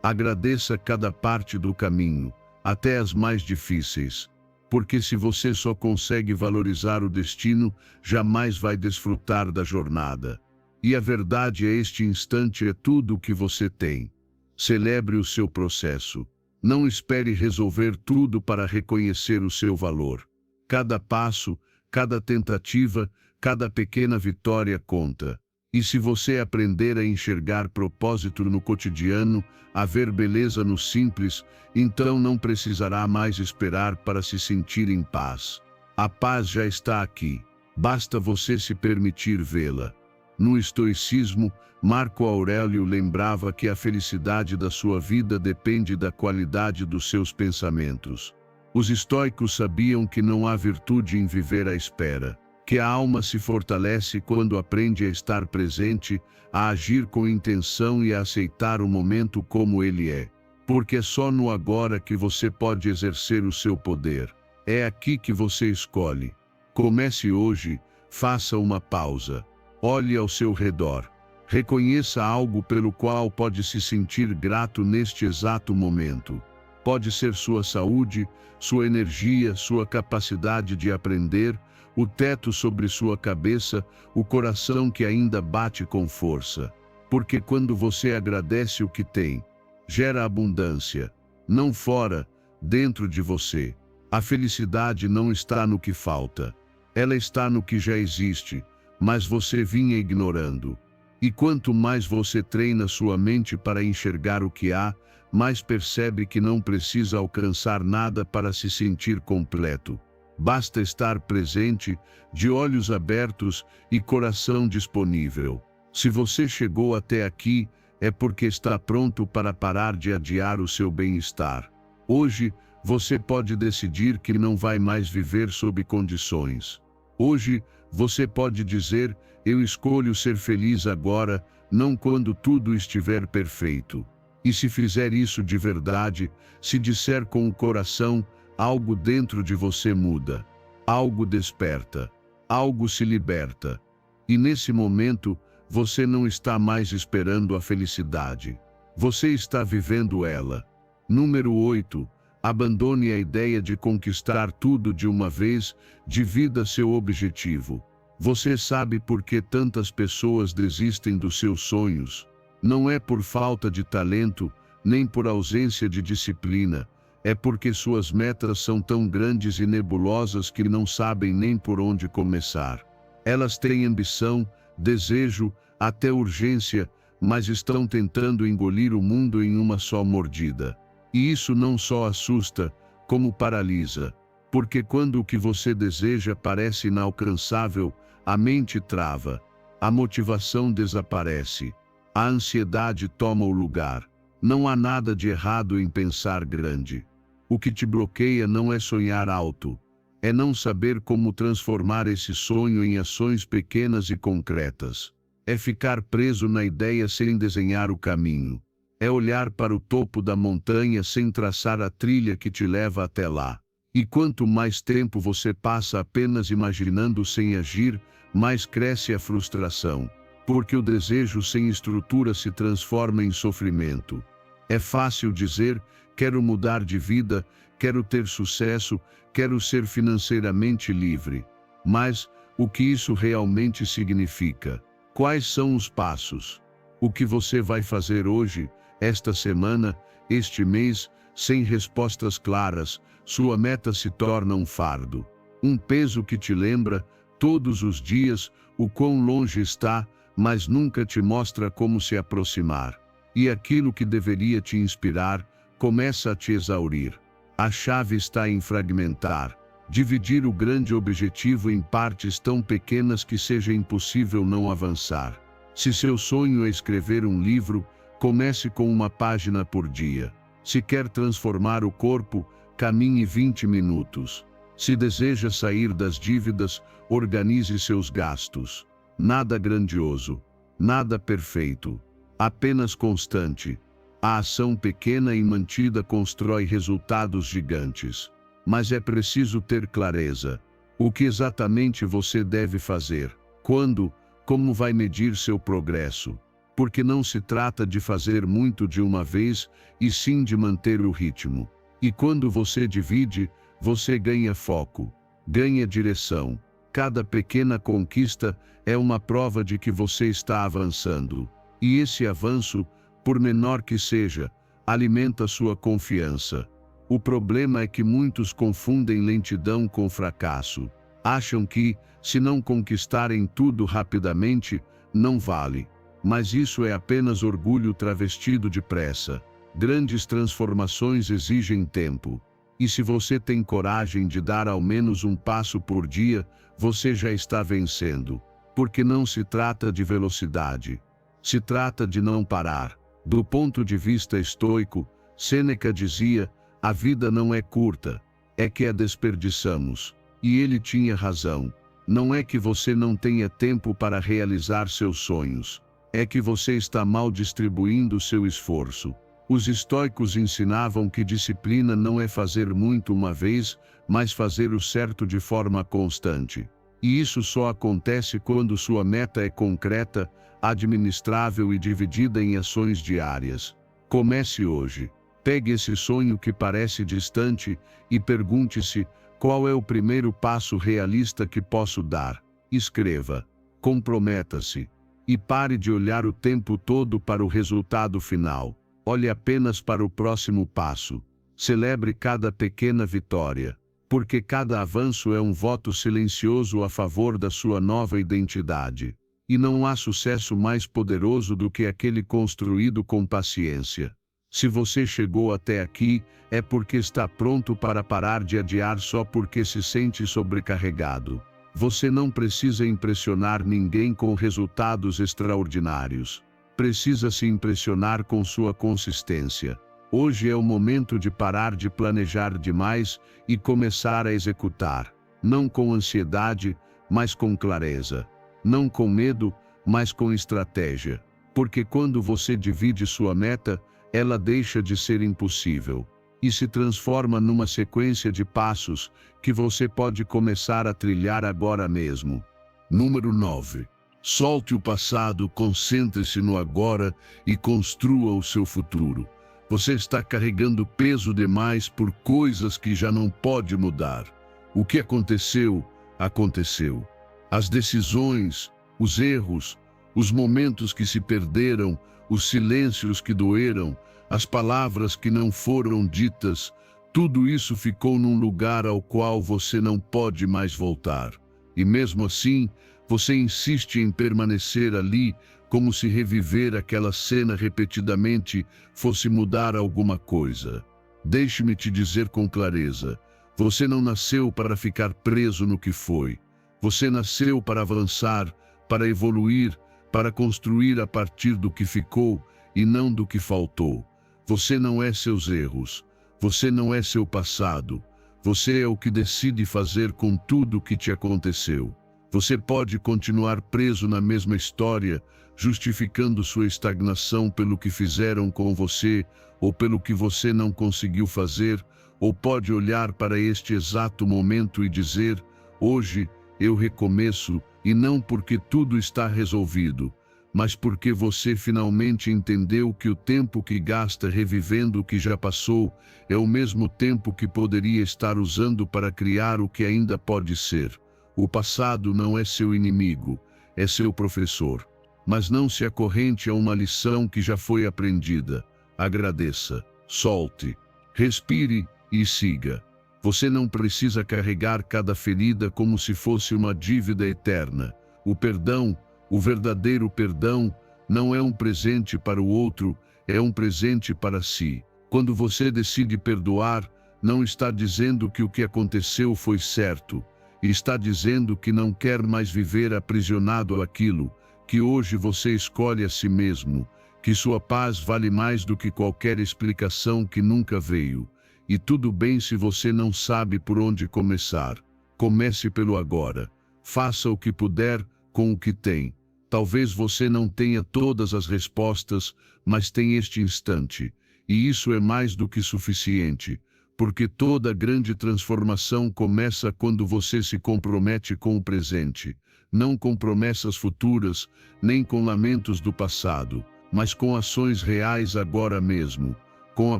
Agradeça cada parte do caminho, até as mais difíceis. Porque se você só consegue valorizar o destino, jamais vai desfrutar da jornada. E a verdade é este instante é tudo o que você tem. Celebre o seu processo. Não espere resolver tudo para reconhecer o seu valor. Cada passo, cada tentativa, cada pequena vitória conta. E se você aprender a enxergar propósito no cotidiano, a ver beleza no simples, então não precisará mais esperar para se sentir em paz. A paz já está aqui. Basta você se permitir vê-la. No estoicismo, Marco Aurélio lembrava que a felicidade da sua vida depende da qualidade dos seus pensamentos. Os estoicos sabiam que não há virtude em viver à espera, que a alma se fortalece quando aprende a estar presente, a agir com intenção e a aceitar o momento como ele é. Porque é só no agora que você pode exercer o seu poder. É aqui que você escolhe. Comece hoje, faça uma pausa. Olhe ao seu redor. Reconheça algo pelo qual pode se sentir grato neste exato momento. Pode ser sua saúde, sua energia, sua capacidade de aprender, o teto sobre sua cabeça, o coração que ainda bate com força. Porque quando você agradece o que tem, gera abundância, não fora, dentro de você. A felicidade não está no que falta, ela está no que já existe, mas você vinha ignorando. E quanto mais você treina sua mente para enxergar o que há, mais percebe que não precisa alcançar nada para se sentir completo. Basta estar presente, de olhos abertos e coração disponível. Se você chegou até aqui, é porque está pronto para parar de adiar o seu bem-estar. Hoje, você pode decidir que não vai mais viver sob condições. Hoje, você pode dizer, eu escolho ser feliz agora, não quando tudo estiver perfeito. E se fizer isso de verdade, se disser com o coração, algo dentro de você muda, algo desperta, algo se liberta. E nesse momento, você não está mais esperando a felicidade. Você está vivendo ela. Número 8. Abandone a ideia de conquistar tudo de uma vez, divida seu objetivo. Você sabe por que tantas pessoas desistem dos seus sonhos? Não é por falta de talento, nem por ausência de disciplina. É porque suas metas são tão grandes e nebulosas que não sabem nem por onde começar. Elas têm ambição, desejo, até urgência, mas estão tentando engolir o mundo em uma só mordida. E isso não só assusta, como paralisa. Porque quando o que você deseja parece inalcançável, a mente trava, a motivação desaparece, a ansiedade toma o lugar. Não há nada de errado em pensar grande. O que te bloqueia não é sonhar alto, é não saber como transformar esse sonho em ações pequenas e concretas. É ficar preso na ideia sem desenhar o caminho. É olhar para o topo da montanha sem traçar a trilha que te leva até lá. E quanto mais tempo você passa apenas imaginando sem agir, mais cresce a frustração. Porque o desejo sem estrutura se transforma em sofrimento. É fácil dizer, quero mudar de vida, quero ter sucesso, quero ser financeiramente livre. Mas, o que isso realmente significa? Quais são os passos? O que você vai fazer hoje, esta semana, este mês, sem respostas claras, sua meta se torna um fardo. Um peso que te lembra, todos os dias, o quão longe está, mas nunca te mostra como se aproximar. E aquilo que deveria te inspirar, começa a te exaurir. A chave está em fragmentar, dividir o grande objetivo em partes tão pequenas que seja impossível não avançar. Se seu sonho é escrever um livro, comece com uma página por dia. Se quer transformar o corpo, caminhe 20 minutos. Se deseja sair das dívidas, organize seus gastos. Nada grandioso, nada perfeito, apenas constante. A ação pequena e mantida constrói resultados gigantes. Mas é preciso ter clareza. O que exatamente você deve fazer? Quando? Como vai medir seu progresso? Porque não se trata de fazer muito de uma vez, e sim de manter o ritmo. E quando você divide, você ganha foco, ganha direção. Cada pequena conquista é uma prova de que você está avançando. E esse avanço, por menor que seja, alimenta sua confiança. O problema é que muitos confundem lentidão com fracasso. Acham que, se não conquistarem tudo rapidamente, não vale. Mas isso é apenas orgulho travestido de pressa. Grandes transformações exigem tempo. E se você tem coragem de dar ao menos um passo por dia, você já está vencendo. porque não se trata de velocidade. Se trata de não parar. Do ponto de vista estoico, Sêneca dizia: a vida não é curta, é que a desperdiçamos. E ele tinha razão. Não é que você não tenha tempo para realizar seus sonhos. É que você está mal distribuindo seu esforço. Os estoicos ensinavam que disciplina não é fazer muito uma vez, mas fazer o certo de forma constante. E isso só acontece quando sua meta é concreta, administrável e dividida em ações diárias. Comece hoje. Pegue esse sonho que parece distante e pergunte-se: qual é o primeiro passo realista que posso dar? Escreva. Comprometa-se. E pare de olhar o tempo todo para o resultado final. Olhe apenas para o próximo passo. Celebre cada pequena vitória, porque cada avanço é um voto silencioso a favor da sua nova identidade. E não há sucesso mais poderoso do que aquele construído com paciência. Se você chegou até aqui, é porque está pronto para parar de adiar só porque se sente sobrecarregado. Você não precisa impressionar ninguém com resultados extraordinários. Precisa se impressionar com sua consistência. Hoje é o momento de parar de planejar demais e começar a executar. Não com ansiedade, mas com clareza. Não com medo, mas com estratégia. Porque quando você divide sua meta, ela deixa de ser impossível e se transforma numa sequência de passos que você pode começar a trilhar agora mesmo. Número 9. Solte o passado, concentre-se no agora e construa o seu futuro. Você está carregando peso demais por coisas que já não pode mudar. O que aconteceu, aconteceu. As decisões, os erros, os momentos que se perderam, os silêncios que doeram, as palavras que não foram ditas, tudo isso ficou num lugar ao qual você não pode mais voltar. E mesmo assim, você insiste em permanecer ali, como se reviver aquela cena repetidamente fosse mudar alguma coisa. Deixe-me te dizer com clareza: você não nasceu para ficar preso no que foi. Você nasceu para avançar, para evoluir, para construir a partir do que ficou e não do que faltou. Você não é seus erros. Você não é seu passado. Você é o que decide fazer com tudo o que te aconteceu. Você pode continuar preso na mesma história, justificando sua estagnação pelo que fizeram com você, ou pelo que você não conseguiu fazer, ou pode olhar para este exato momento e dizer: hoje eu recomeço, e não porque tudo está resolvido, mas porque você finalmente entendeu que o tempo que gasta revivendo o que já passou é o mesmo tempo que poderia estar usando para criar o que ainda pode ser. O passado não é seu inimigo, é seu professor. Mas não se acorrente a uma lição que já foi aprendida. Agradeça, solte, respire e siga. Você não precisa carregar cada ferida como se fosse uma dívida eterna. O perdão, o verdadeiro perdão, não é um presente para o outro, é um presente para si. Quando você decide perdoar, não está dizendo que o que aconteceu foi certo. Está dizendo que não quer mais viver aprisionado àquilo, que hoje você escolhe a si mesmo, que sua paz vale mais do que qualquer explicação que nunca veio. E tudo bem se você não sabe por onde começar. Comece pelo agora. Faça o que puder com o que tem. Talvez você não tenha todas as respostas, mas tem este instante. E isso é mais do que suficiente, porque toda grande transformação começa quando você se compromete com o presente, não com promessas futuras, nem com lamentos do passado, mas com ações reais agora mesmo, com a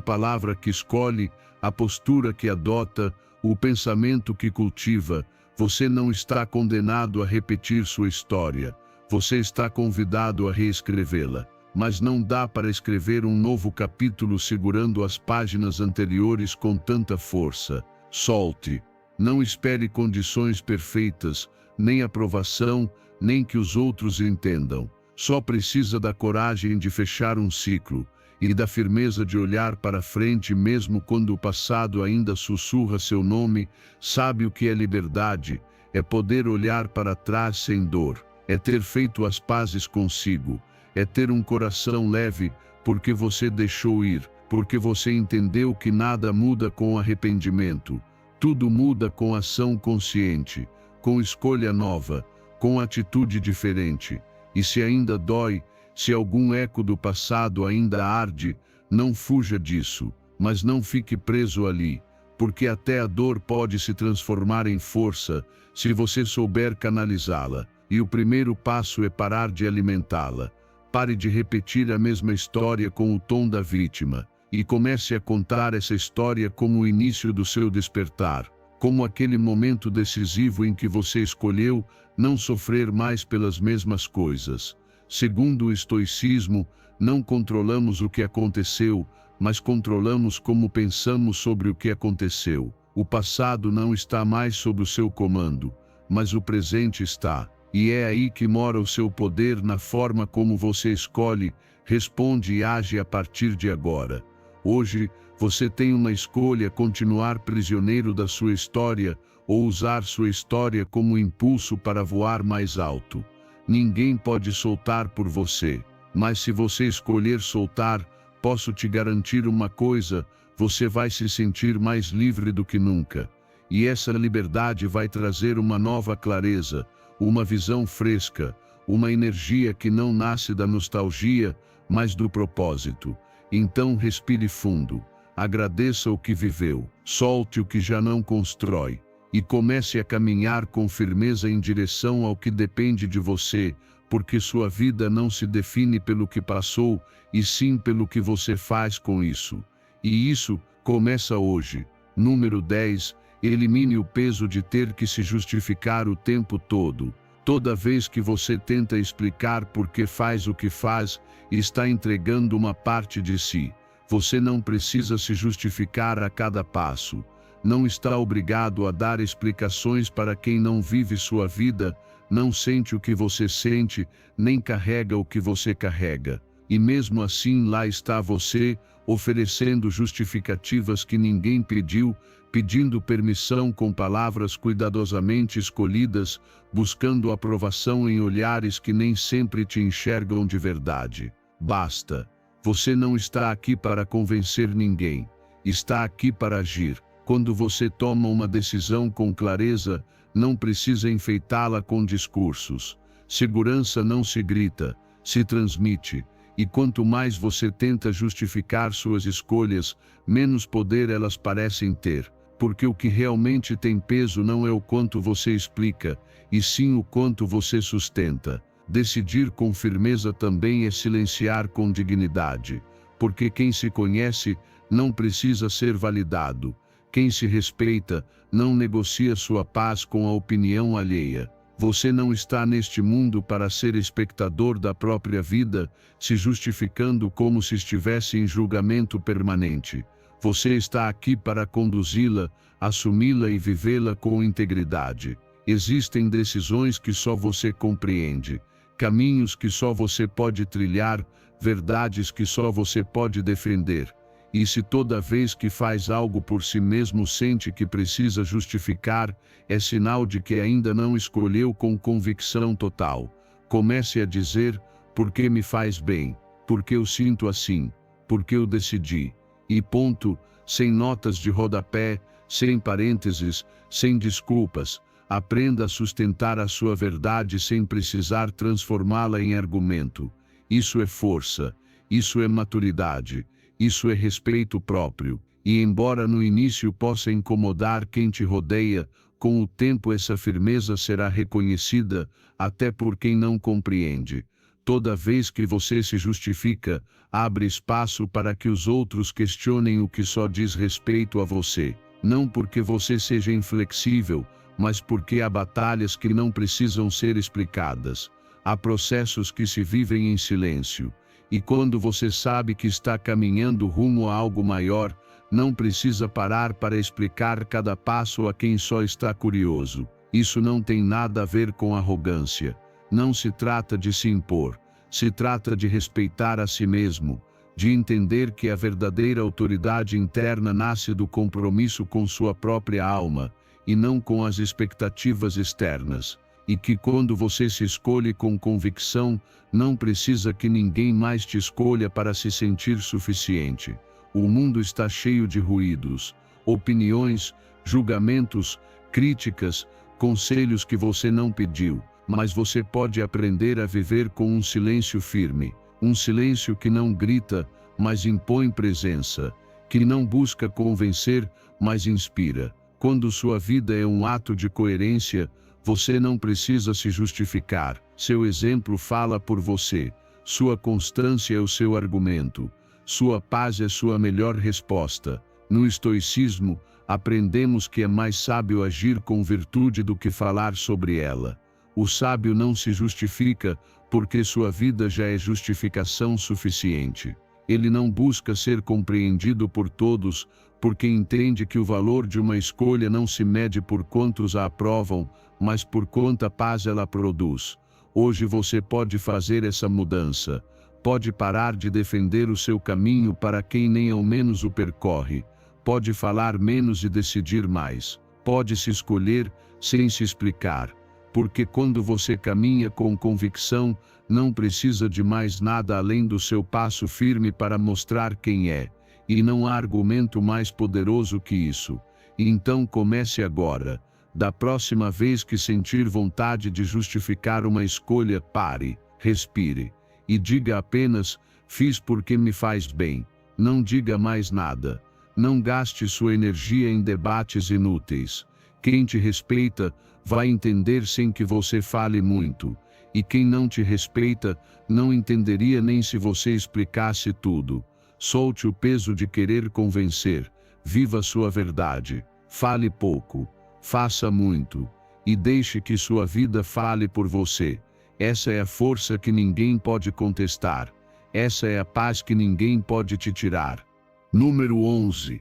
palavra que escolhe, a postura que adota, o pensamento que cultiva. Você não está condenado a repetir sua história, você está convidado a reescrevê-la. Mas não dá para escrever um novo capítulo segurando as páginas anteriores com tanta força. Solte. Não espere condições perfeitas, nem aprovação, nem que os outros entendam. Só precisa da coragem de fechar um ciclo e da firmeza de olhar para frente mesmo quando o passado ainda sussurra seu nome. Sabe o que é liberdade? É poder olhar para trás sem dor. é ter feito as pazes consigo, é ter um coração leve, porque você deixou ir, porque você entendeu que nada muda com arrependimento. Tudo muda com ação consciente, com escolha nova, com atitude diferente. E se ainda dói, se algum eco do passado ainda arde, não fuja disso, mas não fique preso ali, porque até a dor pode se transformar em força, se você souber canalizá-la. E o primeiro passo é parar de alimentá-la. Pare de repetir a mesma história com o tom da vítima, e comece a contar essa história como o início do seu despertar, como aquele momento decisivo em que você escolheu não sofrer mais pelas mesmas coisas. Segundo o estoicismo, não controlamos o que aconteceu, mas controlamos como pensamos sobre o que aconteceu. O passado não está mais sob o seu comando, mas o presente está. E é aí que mora o seu poder, na forma como você escolhe, responde e age a partir de agora. Hoje, você tem uma escolha: continuar prisioneiro da sua história ou usar sua história como impulso para voar mais alto. Ninguém pode soltar por você, mas se você escolher soltar, posso te garantir uma coisa: você vai se sentir mais livre do que nunca. E essa liberdade vai trazer uma nova clareza, uma visão fresca, uma energia que não nasce da nostalgia, mas do propósito. Então respire fundo, agradeça o que viveu, solte o que já não constrói, e comece a caminhar com firmeza em direção ao que depende de você, porque sua vida não se define pelo que passou, e sim pelo que você faz com isso. E isso começa hoje. Número 10. Elimine o peso de ter que se justificar o tempo todo. Toda vez que você tenta explicar por que faz o que faz, está entregando uma parte de si. Você não precisa se justificar a cada passo. Não está obrigado a dar explicações para quem não vive sua vida, não sente o que você sente, nem carrega o que você carrega. E mesmo assim lá está você, oferecendo justificativas que ninguém pediu, pedindo permissão com palavras cuidadosamente escolhidas, buscando aprovação em olhares que nem sempre te enxergam de verdade. Basta. Você não está aqui para convencer ninguém. Está aqui para agir. Quando você toma uma decisão com clareza, não precisa enfeitá-la com discursos. Segurança não se grita, se transmite. E quanto mais você tenta justificar suas escolhas, menos poder elas parecem ter. Porque o que realmente tem peso não é o quanto você explica, e sim o quanto você sustenta. Decidir com firmeza também é silenciar com dignidade. Porque quem se conhece não precisa ser validado. Quem se respeita não negocia sua paz com a opinião alheia. Você não está neste mundo para ser espectador da própria vida, se justificando como se estivesse em julgamento permanente. Você está aqui para conduzi-la, assumi-la e vivê-la com integridade. Existem decisões que só você compreende, caminhos que só você pode trilhar, verdades que só você pode defender. E se toda vez que faz algo por si mesmo sente que precisa justificar, é sinal de que ainda não escolheu com convicção total. Comece a dizer: porque me faz bem, porque eu sinto assim, porque eu decidi. E ponto, sem notas de rodapé, sem parênteses, sem desculpas. Aprenda a sustentar a sua verdade sem precisar transformá-la em argumento. Isso é força, isso é maturidade. Isso é respeito próprio, e embora no início possa incomodar quem te rodeia, com o tempo essa firmeza será reconhecida, até por quem não compreende. Toda vez que você se justifica, abre espaço para que os outros questionem o que só diz respeito a você. Não porque você seja inflexível, mas porque há batalhas que não precisam ser explicadas. Há processos que se vivem em silêncio. E quando você sabe que está caminhando rumo a algo maior, não precisa parar para explicar cada passo a quem só está curioso. Isso não tem nada a ver com arrogância. Não se trata de se impor. Se trata de respeitar a si mesmo, de entender que a verdadeira autoridade interna nasce do compromisso com sua própria alma, e não com as expectativas externas. e que quando você se escolhe com convicção, não precisa que ninguém mais te escolha para se sentir suficiente. O mundo está cheio de ruídos, opiniões, julgamentos, críticas, conselhos que você não pediu, mas você pode aprender a viver com um silêncio firme, um silêncio que não grita, mas impõe presença, que não busca convencer, mas inspira. Quando sua vida é um ato de coerência, você não precisa se justificar. Seu exemplo fala por você. Sua constância é o seu argumento. Sua paz é sua melhor resposta. No estoicismo, aprendemos que é mais sábio agir com virtude do que falar sobre ela. O sábio não se justifica, porque sua vida já é justificação suficiente. Ele não busca ser compreendido por todos, porque entende que o valor de uma escolha não se mede por quantos a aprovam, mas por quanta paz ela produz. Hoje você pode fazer essa mudança. Pode parar de defender o seu caminho para quem nem ao menos o percorre. Pode falar menos e decidir mais. Pode se escolher sem se explicar. Porque quando você caminha com convicção, não precisa de mais nada além do seu passo firme para mostrar quem é. E não há argumento mais poderoso que isso. Então comece agora. Da próxima vez que sentir vontade de justificar uma escolha, pare, respire. E diga apenas, fiz porque me faz bem. Não diga mais nada. Não gaste sua energia em debates inúteis. Quem te respeita, vai entender sem que você fale muito. E quem não te respeita, não entenderia nem se você explicasse tudo. Solte o peso de querer convencer. Viva sua verdade. Fale pouco. Faça muito. E deixe que sua vida fale por você. Essa é a força que ninguém pode contestar. Essa é a paz que ninguém pode te tirar. Número 11.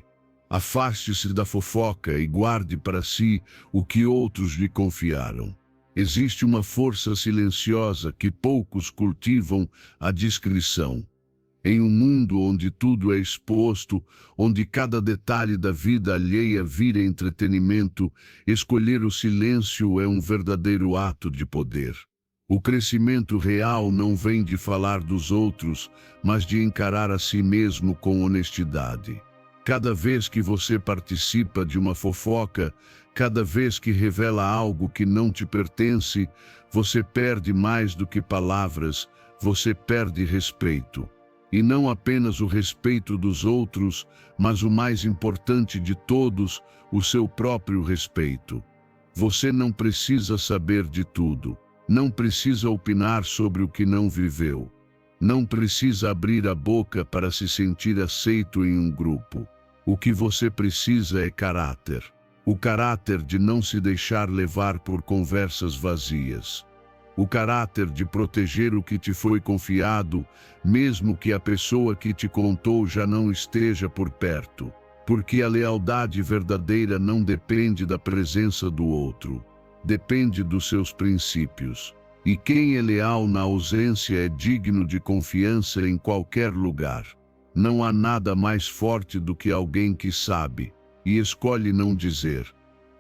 Afaste-se da fofoca e guarde para si o que outros lhe confiaram. Existe uma força silenciosa que poucos cultivam, a discrição. Em um mundo onde tudo é exposto, onde cada detalhe da vida alheia vira entretenimento, escolher o silêncio é um verdadeiro ato de poder. O crescimento real não vem de falar dos outros, mas de encarar a si mesmo com honestidade. Cada vez que você participa de uma fofoca, cada vez que revela algo que não te pertence, você perde mais do que palavras, você perde respeito. E não apenas o respeito dos outros, mas o mais importante de todos, o seu próprio respeito. Você não precisa saber de tudo. Não precisa opinar sobre o que não viveu. Não precisa abrir a boca para se sentir aceito em um grupo. O que você precisa é caráter. O caráter de não se deixar levar por conversas vazias. O caráter de proteger o que te foi confiado, mesmo que a pessoa que te contou já não esteja por perto. Porque a lealdade verdadeira não depende da presença do outro. Depende dos seus princípios. E quem é leal na ausência é digno de confiança em qualquer lugar. Não há nada mais forte do que alguém que sabe, e escolhe não dizer.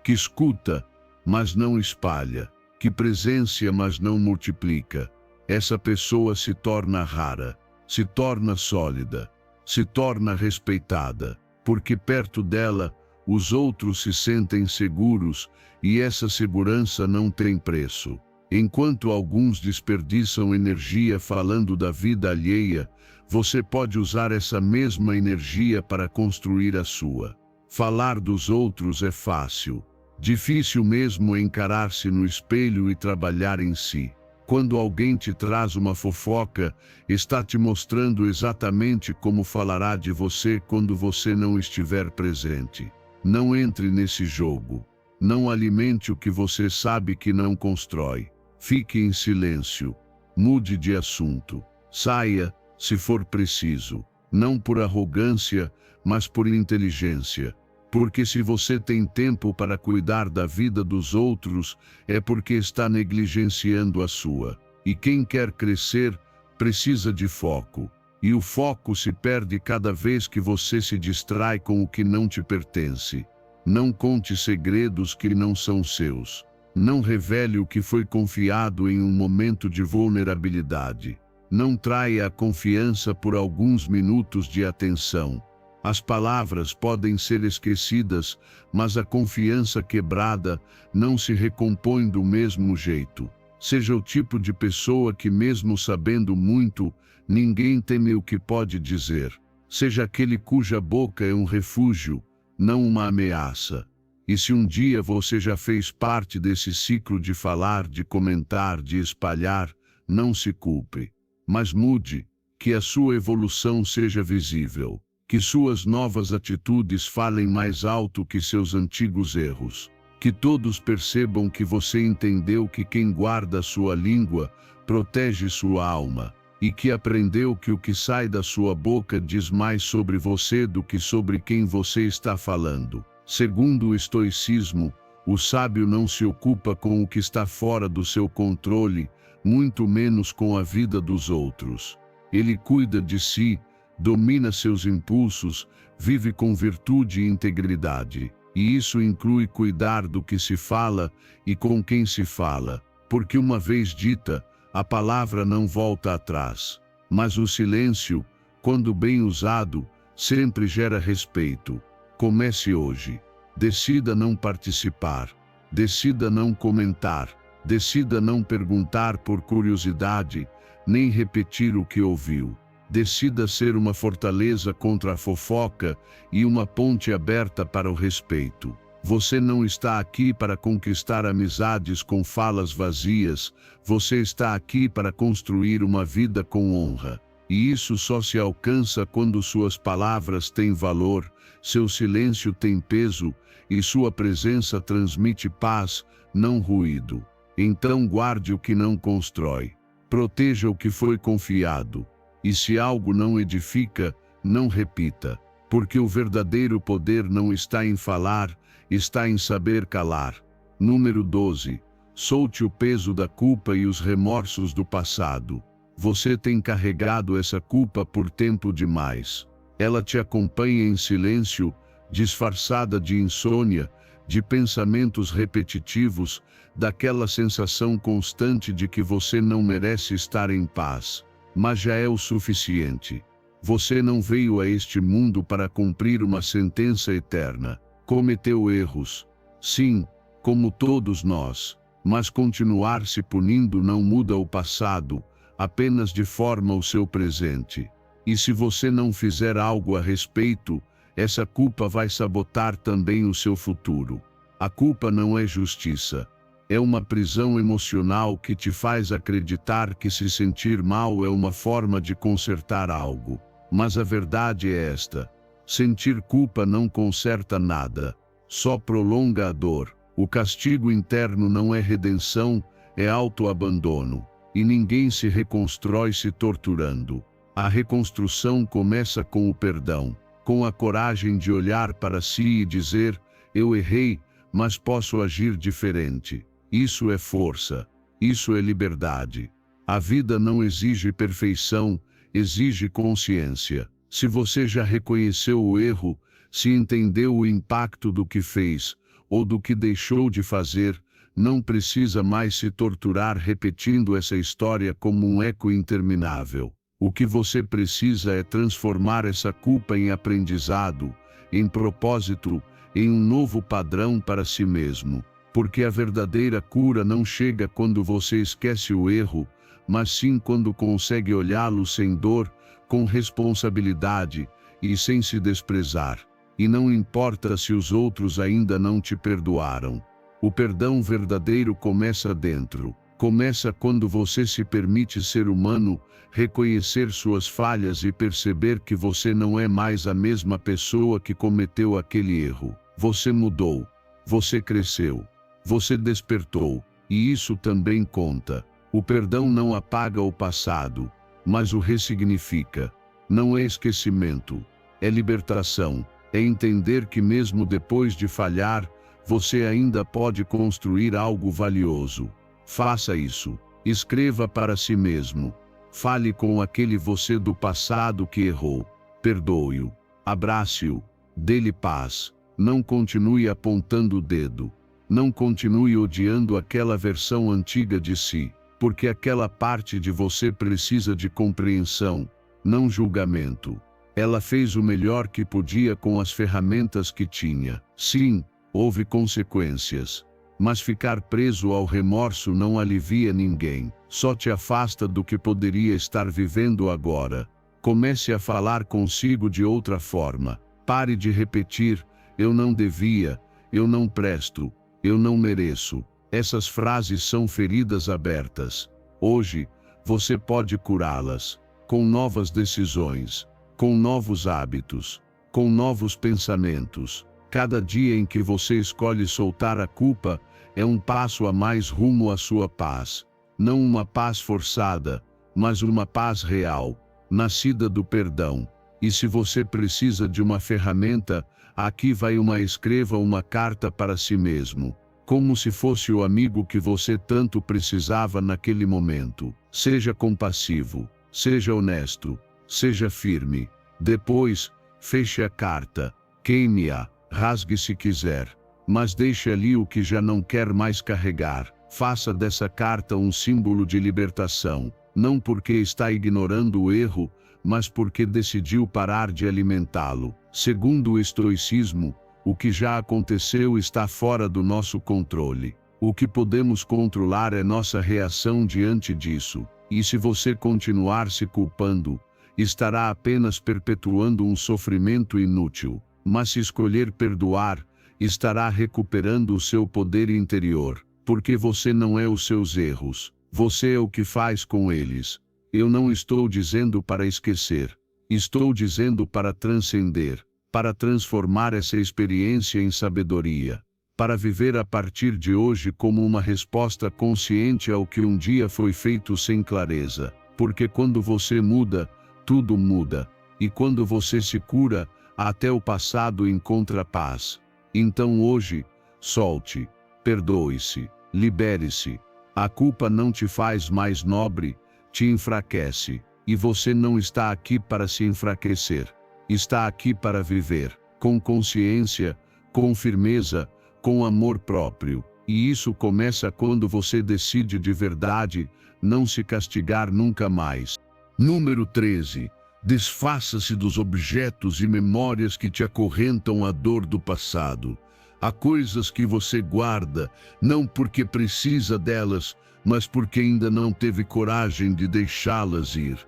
Que escuta, mas não espalha. Que presencia, mas não multiplica. Essa pessoa se torna rara, se torna sólida, se torna respeitada, porque perto dela, os outros se sentem seguros, e essa segurança não tem preço. Enquanto alguns desperdiçam energia falando da vida alheia, você pode usar essa mesma energia para construir a sua. Falar dos outros é fácil. Difícil mesmo é encarar-se no espelho e trabalhar em si. Quando alguém te traz uma fofoca, está te mostrando exatamente como falará de você quando você não estiver presente. Não entre nesse jogo. Não alimente o que você sabe que não constrói. Fique em silêncio. Mude de assunto. Saia, se for preciso. Não por arrogância, mas por inteligência. Porque se você tem tempo para cuidar da vida dos outros, é porque está negligenciando a sua. E quem quer crescer, precisa de foco. E o foco se perde cada vez que você se distrai com o que não te pertence. Não conte segredos que não são seus. Não revele o que foi confiado em um momento de vulnerabilidade. Não traia a confiança por alguns minutos de atenção. As palavras podem ser esquecidas, mas a confiança quebrada não se recompõe do mesmo jeito. Seja o tipo de pessoa que, mesmo sabendo muito, ninguém teme o que pode dizer. Seja aquele cuja boca é um refúgio, não uma ameaça. E se um dia você já fez parte desse ciclo de falar, de comentar, de espalhar, não se culpe. Mas mude, que a sua evolução seja visível. Que suas novas atitudes falem mais alto que seus antigos erros. Que todos percebam que você entendeu que quem guarda sua língua protege sua alma. E que aprendeu que o que sai da sua boca diz mais sobre você do que sobre quem você está falando. Segundo o estoicismo, o sábio não se ocupa com o que está fora do seu controle, muito menos com a vida dos outros. Ele cuida de si, domina seus impulsos, vive com virtude e integridade. E isso inclui cuidar do que se fala e com quem se fala, porque uma vez dita, a palavra não volta atrás. Mas o silêncio, quando bem usado, sempre gera respeito. Comece hoje. Decida não participar. Decida não comentar. Decida não perguntar por curiosidade, nem repetir o que ouviu. Decida ser uma fortaleza contra a fofoca e uma ponte aberta para o respeito. Você não está aqui para conquistar amizades com falas vazias, você está aqui para construir uma vida com honra. E isso só se alcança quando suas palavras têm valor, seu silêncio tem peso e sua presença transmite paz, não ruído. Então guarde o que não constrói. Proteja o que foi confiado. E se algo não edifica, não repita. Porque o verdadeiro poder não está em falar, está em saber calar. Número 12. Solte o peso da culpa e os remorsos do passado. Você tem carregado essa culpa por tempo demais. Ela te acompanha em silêncio, disfarçada de insônia, de pensamentos repetitivos, daquela sensação constante de que você não merece estar em paz. Mas já é o suficiente. Você não veio a este mundo para cumprir uma sentença eterna. Cometeu erros. Sim, como todos nós. Mas continuar se punindo não muda o passado, apenas deforma o seu presente. E se você não fizer algo a respeito, essa culpa vai sabotar também o seu futuro. A culpa não é justiça. É uma prisão emocional que te faz acreditar que se sentir mal é uma forma de consertar algo. Mas a verdade é esta: sentir culpa não conserta nada, só prolonga a dor. O castigo interno não é redenção, é autoabandono. E ninguém se reconstrói se torturando. A reconstrução começa com o perdão, com a coragem de olhar para si e dizer: eu errei, mas posso agir diferente. Isso é força, isso é liberdade. A vida não exige perfeição, exige consciência. Se você já reconheceu o erro, se entendeu o impacto do que fez, ou do que deixou de fazer, não precisa mais se torturar repetindo essa história como um eco interminável. O que você precisa é transformar essa culpa em aprendizado, em propósito, em um novo padrão para si mesmo. Porque a verdadeira cura não chega quando você esquece o erro, mas sim quando consegue olhá-lo sem dor, com responsabilidade e sem se desprezar. E não importa se os outros ainda não te perdoaram. O perdão verdadeiro começa dentro. Começa quando você se permite ser humano, reconhecer suas falhas e perceber que você não é mais a mesma pessoa que cometeu aquele erro. Você mudou. Você cresceu. Você despertou, e isso também conta. O perdão não apaga o passado, mas o ressignifica. Não é esquecimento, é libertação, é entender que mesmo depois de falhar, você ainda pode construir algo valioso. Faça isso. Escreva para si mesmo. Fale com aquele você do passado que errou. Perdoe-o. Abrace-o. Dê-lhe paz. Não continue apontando o dedo. Não continue odiando aquela versão antiga de si, porque aquela parte de você precisa de compreensão, não julgamento. Ela fez o melhor que podia com as ferramentas que tinha. Sim, houve consequências. Mas ficar preso ao remorso não alivia ninguém, só te afasta do que poderia estar vivendo agora. Comece a falar consigo de outra forma. Pare de repetir: eu não devia, eu não presto, eu não mereço. Essas frases são feridas abertas. Hoje, você pode curá-las, com novas decisões, com novos hábitos, com novos pensamentos. Cada dia em que você escolhe soltar a culpa é um passo a mais rumo à sua paz. Não uma paz forçada, mas uma paz real, nascida do perdão. E se você precisa de uma ferramenta, aqui vai uma: escreva uma carta para si mesmo, como se fosse o amigo que você tanto precisava naquele momento. Seja compassivo, seja honesto, seja firme. Depois, feche a carta, queime-a, rasgue se quiser, mas deixe ali o que já não quer mais carregar. Faça dessa carta um símbolo de libertação, não porque está ignorando o erro, mas porque decidiu parar de alimentá-lo. Segundo o estoicismo, o que já aconteceu está fora do nosso controle. O que podemos controlar é nossa reação diante disso, e se você continuar se culpando, estará apenas perpetuando um sofrimento inútil. Mas se escolher perdoar, estará recuperando o seu poder interior, porque você não é os seus erros, você é o que faz com eles. Eu não estou dizendo para esquecer, estou dizendo para transcender, para transformar essa experiência em sabedoria, para viver a partir de hoje como uma resposta consciente ao que um dia foi feito sem clareza. Porque quando você muda, tudo muda, e quando você se cura, até o passado encontra paz. Então hoje, solte, perdoe-se, libere-se. A culpa não te faz mais nobre, te enfraquece, e você não está aqui para se enfraquecer. Está aqui para viver, com consciência, com firmeza, com amor próprio. E isso começa quando você decide de verdade não se castigar nunca mais. Número 13. Desfaça-se dos objetos e memórias que te acorrentam a dor do passado. Há coisas que você guarda, não porque precisa delas, mas porque ainda não teve coragem de deixá-las ir.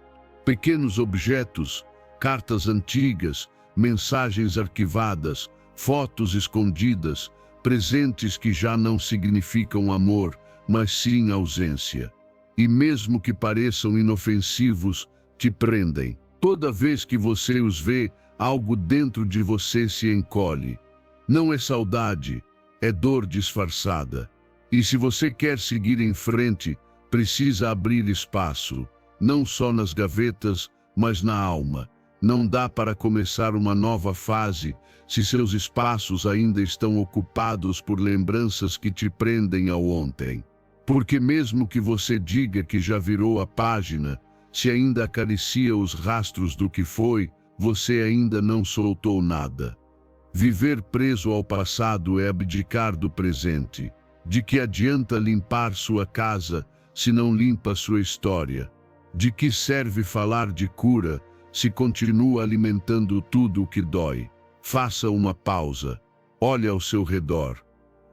Pequenos objetos, cartas antigas, mensagens arquivadas, fotos escondidas, presentes que já não significam amor, mas sim ausência. E mesmo que pareçam inofensivos, te prendem. Toda vez que você os vê, algo dentro de você se encolhe. Não é saudade, é dor disfarçada. E se você quer seguir em frente, precisa abrir espaço, não só nas gavetas, mas na alma. Não dá para começar uma nova fase se seus espaços ainda estão ocupados por lembranças que te prendem ao ontem. Porque mesmo que você diga que já virou a página, se ainda acaricia os rastros do que foi, você ainda não soltou nada. Viver preso ao passado é abdicar do presente. De que adianta limpar sua casa, se não limpa sua história? De que serve falar de cura, se continua alimentando tudo o que dói? Faça uma pausa. Olhe ao seu redor.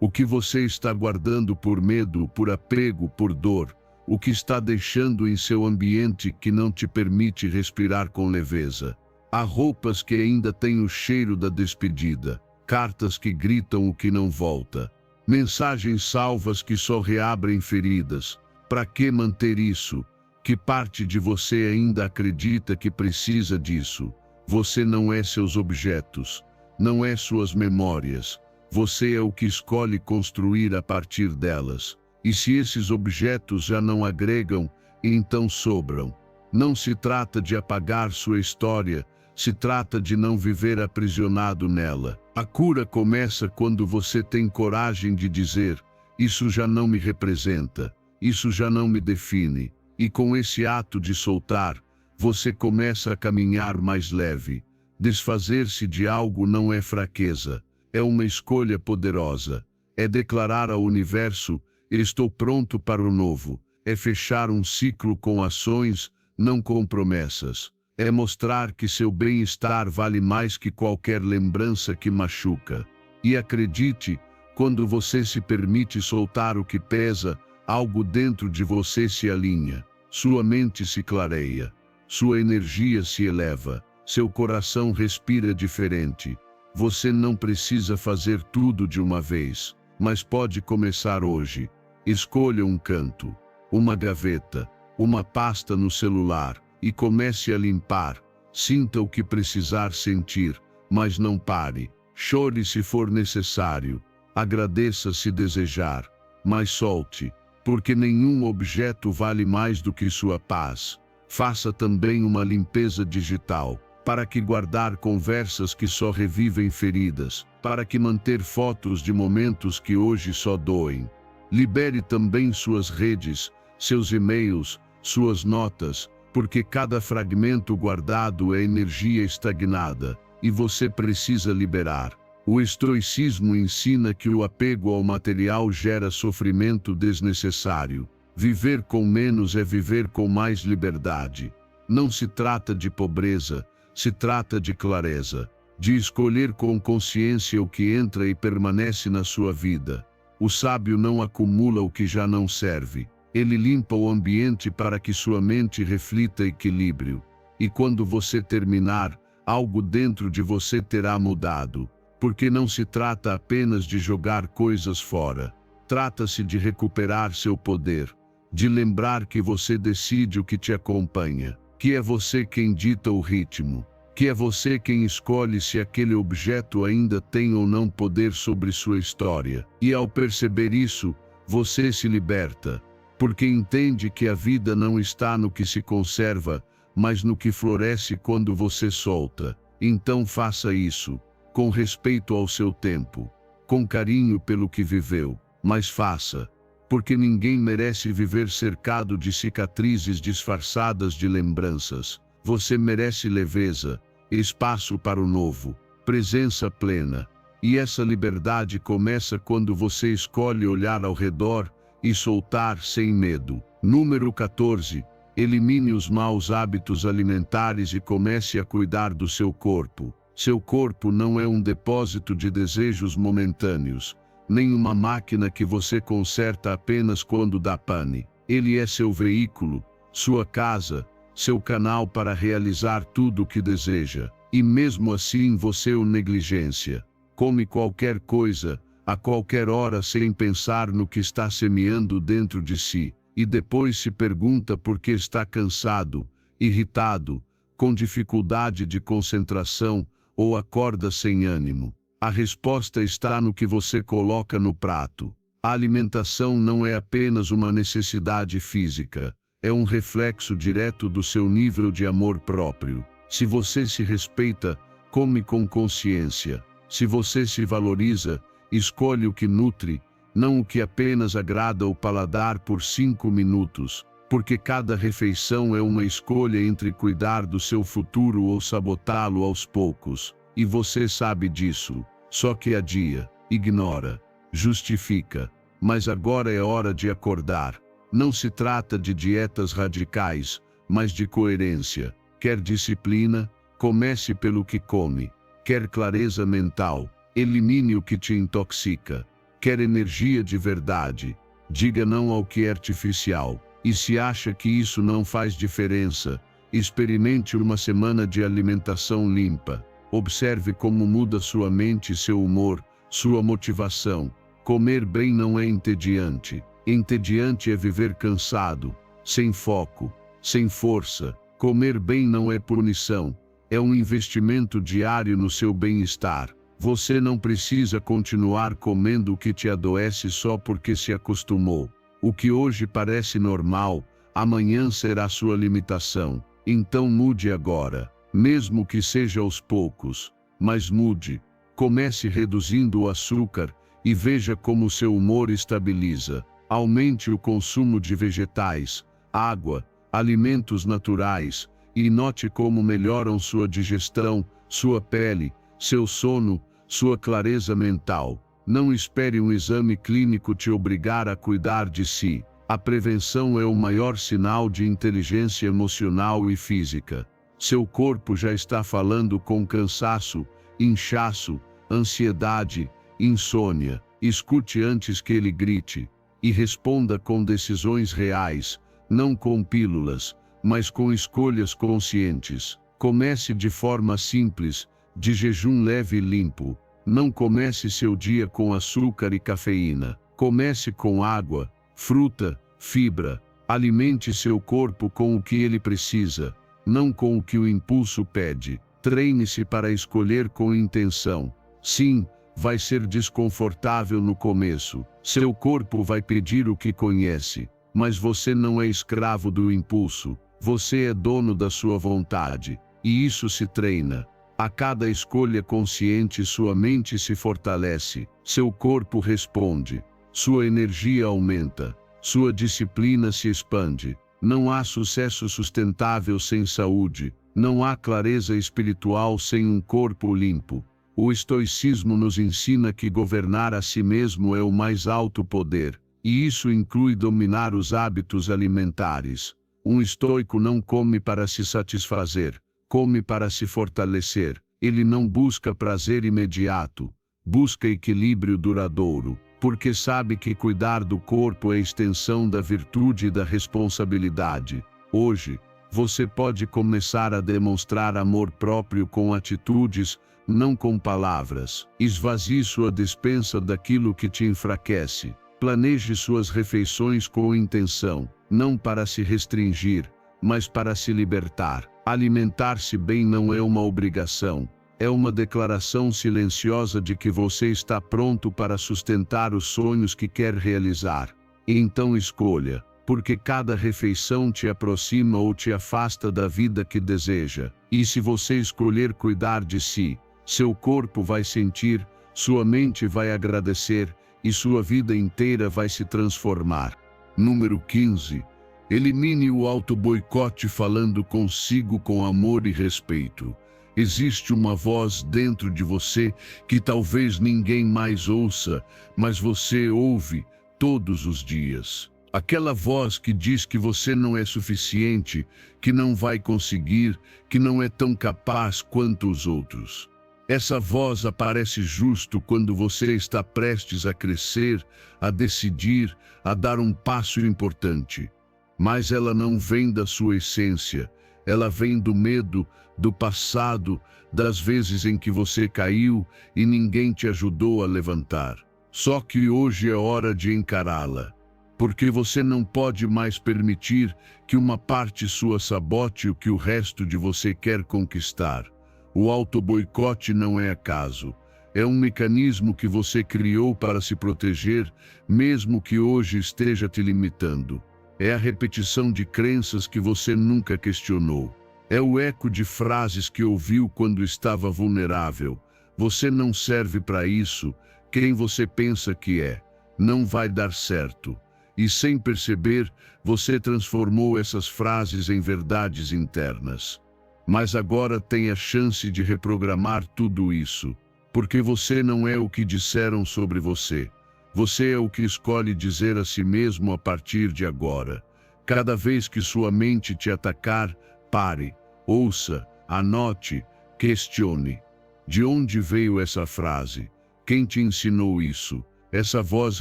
O que você está guardando por medo, por apego, por dor? O que está deixando em seu ambiente que não te permite respirar com leveza? Há roupas que ainda têm o cheiro da despedida, cartas que gritam o que não volta, mensagens salvas que só reabrem feridas. Para que manter isso? Que parte de você ainda acredita que precisa disso? Você não é seus objetos, não é suas memórias. Você é o que escolhe construir a partir delas. E se esses objetos já não agregam, então sobram. Não se trata de apagar sua história, se trata de não viver aprisionado nela. A cura começa quando você tem coragem de dizer: isso já não me representa, isso já não me define. E com esse ato de soltar, você começa a caminhar mais leve. Desfazer-se de algo não é fraqueza, é uma escolha poderosa. É declarar ao universo: estou pronto para o novo. É fechar um ciclo com ações, não com promessas. É mostrar que seu bem-estar vale mais que qualquer lembrança que machuca. E acredite, quando você se permite soltar o que pesa, algo dentro de você se alinha. Sua mente se clareia. Sua energia se eleva. Seu coração respira diferente. Você não precisa fazer tudo de uma vez, mas pode começar hoje. Escolha um canto, uma gaveta, uma pasta no celular e comece a limpar. Sinta o que precisar sentir, mas não pare. Chore se for necessário. Agradeça se desejar, mas solte, porque nenhum objeto vale mais do que sua paz. Faça também uma limpeza digital. Para que guardar conversas que só revivem feridas? Para que manter fotos de momentos que hoje só doem? Libere também suas redes, seus e-mails, suas notas, porque cada fragmento guardado é energia estagnada, e você precisa liberar. O estoicismo ensina que o apego ao material gera sofrimento desnecessário. Viver com menos é viver com mais liberdade. Não se trata de pobreza, se trata de clareza, de escolher com consciência o que entra e permanece na sua vida. O sábio não acumula o que já não serve. Ele limpa o ambiente para que sua mente reflita equilíbrio. E quando você terminar, algo dentro de você terá mudado. Porque não se trata apenas de jogar coisas fora. Trata-se de recuperar seu poder. De lembrar que você decide o que te acompanha. Que é você quem dita o ritmo, que é você quem escolhe se aquele objeto ainda tem ou não poder sobre sua história. E ao perceber isso, você se liberta, porque entende que a vida não está no que se conserva, mas no que floresce quando você solta. Então faça isso, com respeito ao seu tempo, com carinho pelo que viveu, mas faça. Porque ninguém merece viver cercado de cicatrizes disfarçadas de lembranças. Você merece leveza, espaço para o novo, presença plena. E essa liberdade começa quando você escolhe olhar ao redor e soltar sem medo. Número 14. Elimine os maus hábitos alimentares e comece a cuidar do seu corpo. Seu corpo não é um depósito de desejos momentâneos, nem uma máquina que você conserta apenas quando dá pane. Ele é seu veículo, sua casa, seu canal para realizar tudo o que deseja. E mesmo assim você o negligencia. Come qualquer coisa, a qualquer hora sem pensar no que está semeando dentro de si. E depois se pergunta por que está cansado, irritado, com dificuldade de concentração ou acorda sem ânimo. A resposta está no que você coloca no prato. A alimentação não é apenas uma necessidade física, é um reflexo direto do seu nível de amor próprio. Se você se respeita, come com consciência. Se você se valoriza, escolhe o que nutre, não o que apenas agrada o paladar por 5 minutos, porque cada refeição é uma escolha entre cuidar do seu futuro ou sabotá-lo aos poucos. E você sabe disso. Só que adia, ignora, justifica. Mas agora é hora de acordar. Não se trata de dietas radicais, mas de coerência. Quer disciplina? Comece pelo que come. Quer clareza mental? Elimine o que te intoxica. Quer energia de verdade? Diga não ao que é artificial. E se acha que isso não faz diferença, experimente uma semana de alimentação limpa. Observe como muda sua mente, seu humor, sua motivação. Comer bem não é entediante. Entediante é viver cansado, sem foco, sem força. Comer bem não é punição, é um investimento diário no seu bem-estar. Você não precisa continuar comendo o que te adoece só porque se acostumou. O que hoje parece normal, amanhã será sua limitação. Então mude agora. Mesmo que seja aos poucos, mas mude. Comece reduzindo o açúcar e veja como seu humor estabiliza. Aumente o consumo de vegetais, água, alimentos naturais e note como melhoram sua digestão, sua pele, seu sono, sua clareza mental. Não espere um exame clínico te obrigar a cuidar de si. A prevenção é o maior sinal de inteligência emocional e física. Seu corpo já está falando com cansaço, inchaço, ansiedade, insônia. Escute antes que ele grite e responda com decisões reais, não com pílulas, mas com escolhas conscientes. Comece de forma simples, de jejum leve e limpo. Não comece seu dia com açúcar e cafeína. Comece com água, fruta, fibra. Alimente seu corpo com o que ele precisa, não com o que o impulso pede. Treine-se para escolher com intenção. Sim, vai ser desconfortável no começo. Seu corpo vai pedir o que conhece, mas você não é escravo do impulso. Você é dono da sua vontade, e isso se treina. A cada escolha consciente, sua mente se fortalece, seu corpo responde, sua energia aumenta, sua disciplina se expande. Não há sucesso sustentável sem saúde, não há clareza espiritual sem um corpo limpo. O estoicismo nos ensina que governar a si mesmo é o mais alto poder, e isso inclui dominar os hábitos alimentares. Um estoico não come para se satisfazer, come para se fortalecer. Ele não busca prazer imediato, busca equilíbrio duradouro, porque sabe que cuidar do corpo é extensão da virtude e da responsabilidade. Hoje, você pode começar a demonstrar amor próprio com atitudes, não com palavras. Esvazie sua despensa daquilo que te enfraquece. Planeje suas refeições com intenção, não para se restringir, mas para se libertar. Alimentar-se bem não é uma obrigação, é uma declaração silenciosa de que você está pronto para sustentar os sonhos que quer realizar. E então escolha, porque cada refeição te aproxima ou te afasta da vida que deseja. E se você escolher cuidar de si, seu corpo vai sentir, sua mente vai agradecer, e sua vida inteira vai se transformar. Número 15. Elimine o auto-boicote falando consigo com amor e respeito. Existe uma voz dentro de você que talvez ninguém mais ouça, mas você ouve todos os dias. Aquela voz que diz que você não é suficiente, que não vai conseguir, que não é tão capaz quanto os outros. Essa voz aparece justo quando você está prestes a crescer, a decidir, a dar um passo importante. Mas ela não vem da sua essência, ela vem do medo, do passado, das vezes em que você caiu e ninguém te ajudou a levantar. Só que hoje é hora de encará-la, porque você não pode mais permitir que uma parte sua sabote o que o resto de você quer conquistar. O auto-boicote não é acaso. É um mecanismo que você criou para se proteger, mesmo que hoje esteja te limitando. É a repetição de crenças que você nunca questionou. É o eco de frases que ouviu quando estava vulnerável. Você não serve para isso. Quem você pensa que é, não vai dar certo. E sem perceber, você transformou essas frases em verdades internas. Mas agora tem a chance de reprogramar tudo isso, porque você não é o que disseram sobre você. Você é o que escolhe dizer a si mesmo a partir de agora. Cada vez que sua mente te atacar, pare, ouça, anote, questione. De onde veio essa frase? Quem te ensinou isso? Essa voz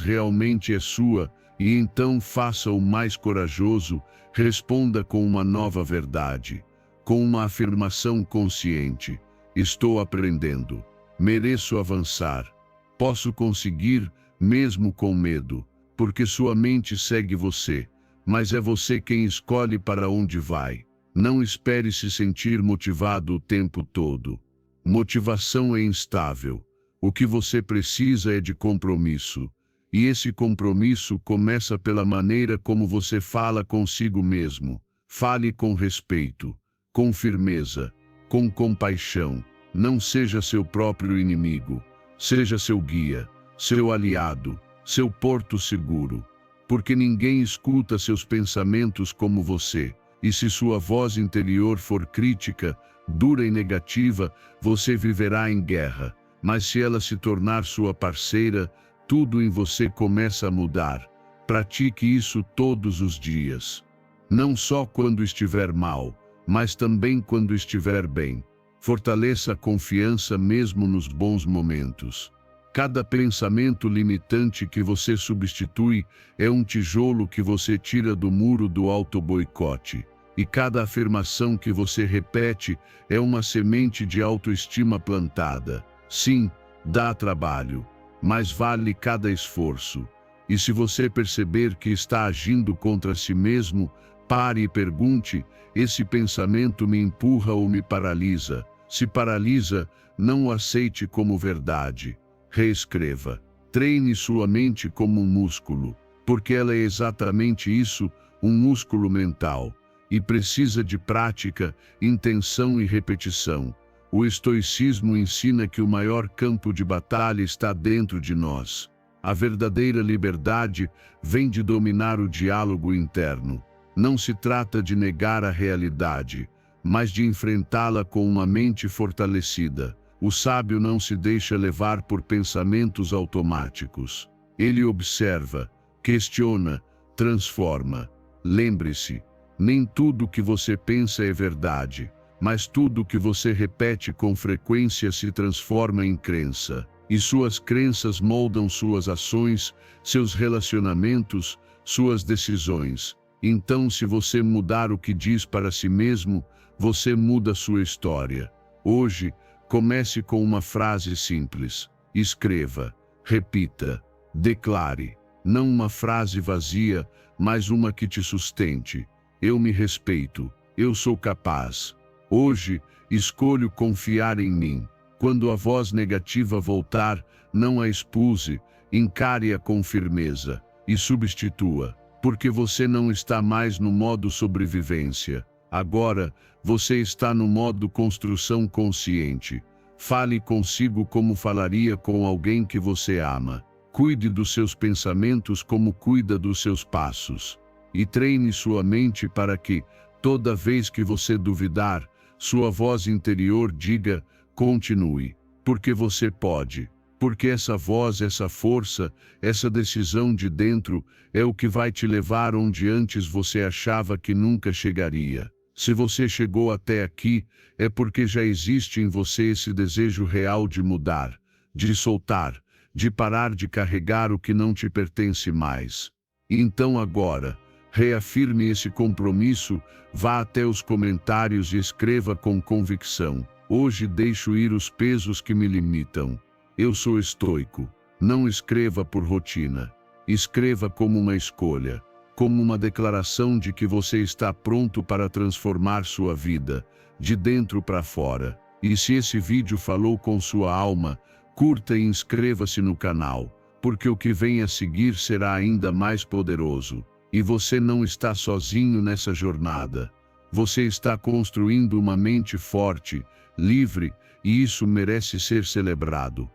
realmente é sua? E então faça o mais corajoso, responda com uma nova verdade. Com uma afirmação consciente. Estou aprendendo. Mereço avançar. Posso conseguir, mesmo com medo, porque sua mente segue você, mas é você quem escolhe para onde vai. Não espere se sentir motivado o tempo todo. Motivação é instável. O que você precisa é de compromisso. E esse compromisso começa pela maneira como você fala consigo mesmo. Fale com respeito, com firmeza, com compaixão. Não seja seu próprio inimigo. Seja seu guia, seu aliado, seu porto seguro. Porque ninguém escuta seus pensamentos como você. E se sua voz interior for crítica, dura e negativa, você viverá em guerra. Mas se ela se tornar sua parceira, tudo em você começa a mudar. Pratique isso todos os dias. Não só quando estiver mal, mas também quando estiver bem. Fortaleça a confiança mesmo nos bons momentos. Cada pensamento limitante que você substitui é um tijolo que você tira do muro do auto-boicote. E cada afirmação que você repete é uma semente de autoestima plantada. Sim, dá trabalho, mas vale cada esforço. E se você perceber que está agindo contra si mesmo, pare e pergunte: esse pensamento me empurra ou me paralisa? Se paralisa, não o aceite como verdade. Reescreva. Treine sua mente como um músculo, porque ela é exatamente isso, um músculo mental, e precisa de prática, intenção e repetição. O estoicismo ensina que o maior campo de batalha está dentro de nós. A verdadeira liberdade vem de dominar o diálogo interno. Não se trata de negar a realidade, mas de enfrentá-la com uma mente fortalecida. O sábio não se deixa levar por pensamentos automáticos. Ele observa, questiona, transforma. Lembre-se, nem tudo que você pensa é verdade, mas tudo que você repete com frequência se transforma em crença. E suas crenças moldam suas ações, seus relacionamentos, suas decisões. Então, se você mudar o que diz para si mesmo, você muda sua história. Hoje, comece com uma frase simples. Escreva, repita, declare. Não uma frase vazia, mas uma que te sustente. Eu me respeito, eu sou capaz. Hoje, escolho confiar em mim. Quando a voz negativa voltar, não a expulse, encare-a com firmeza e substitua, porque você não está mais no modo sobrevivência. Agora, você está no modo construção consciente. Fale consigo como falaria com alguém que você ama. Cuide dos seus pensamentos como cuida dos seus passos. E treine sua mente para que, toda vez que você duvidar, sua voz interior diga: continue, porque você pode. Porque essa voz, essa força, essa decisão de dentro é o que vai te levar onde antes você achava que nunca chegaria. Se você chegou até aqui, é porque já existe em você esse desejo real de mudar, de soltar, de parar de carregar o que não te pertence mais. Então agora, reafirme esse compromisso, vá até os comentários e escreva com convicção: hoje deixo ir os pesos que me limitam. Eu sou estoico. Não escreva por rotina. Escreva como uma escolha, como uma declaração de que você está pronto para transformar sua vida, de dentro para fora. E se esse vídeo falou com sua alma, curta e inscreva-se no canal, porque o que vem a seguir será ainda mais poderoso. E você não está sozinho nessa jornada. Você está construindo uma mente forte, livre, e isso merece ser celebrado.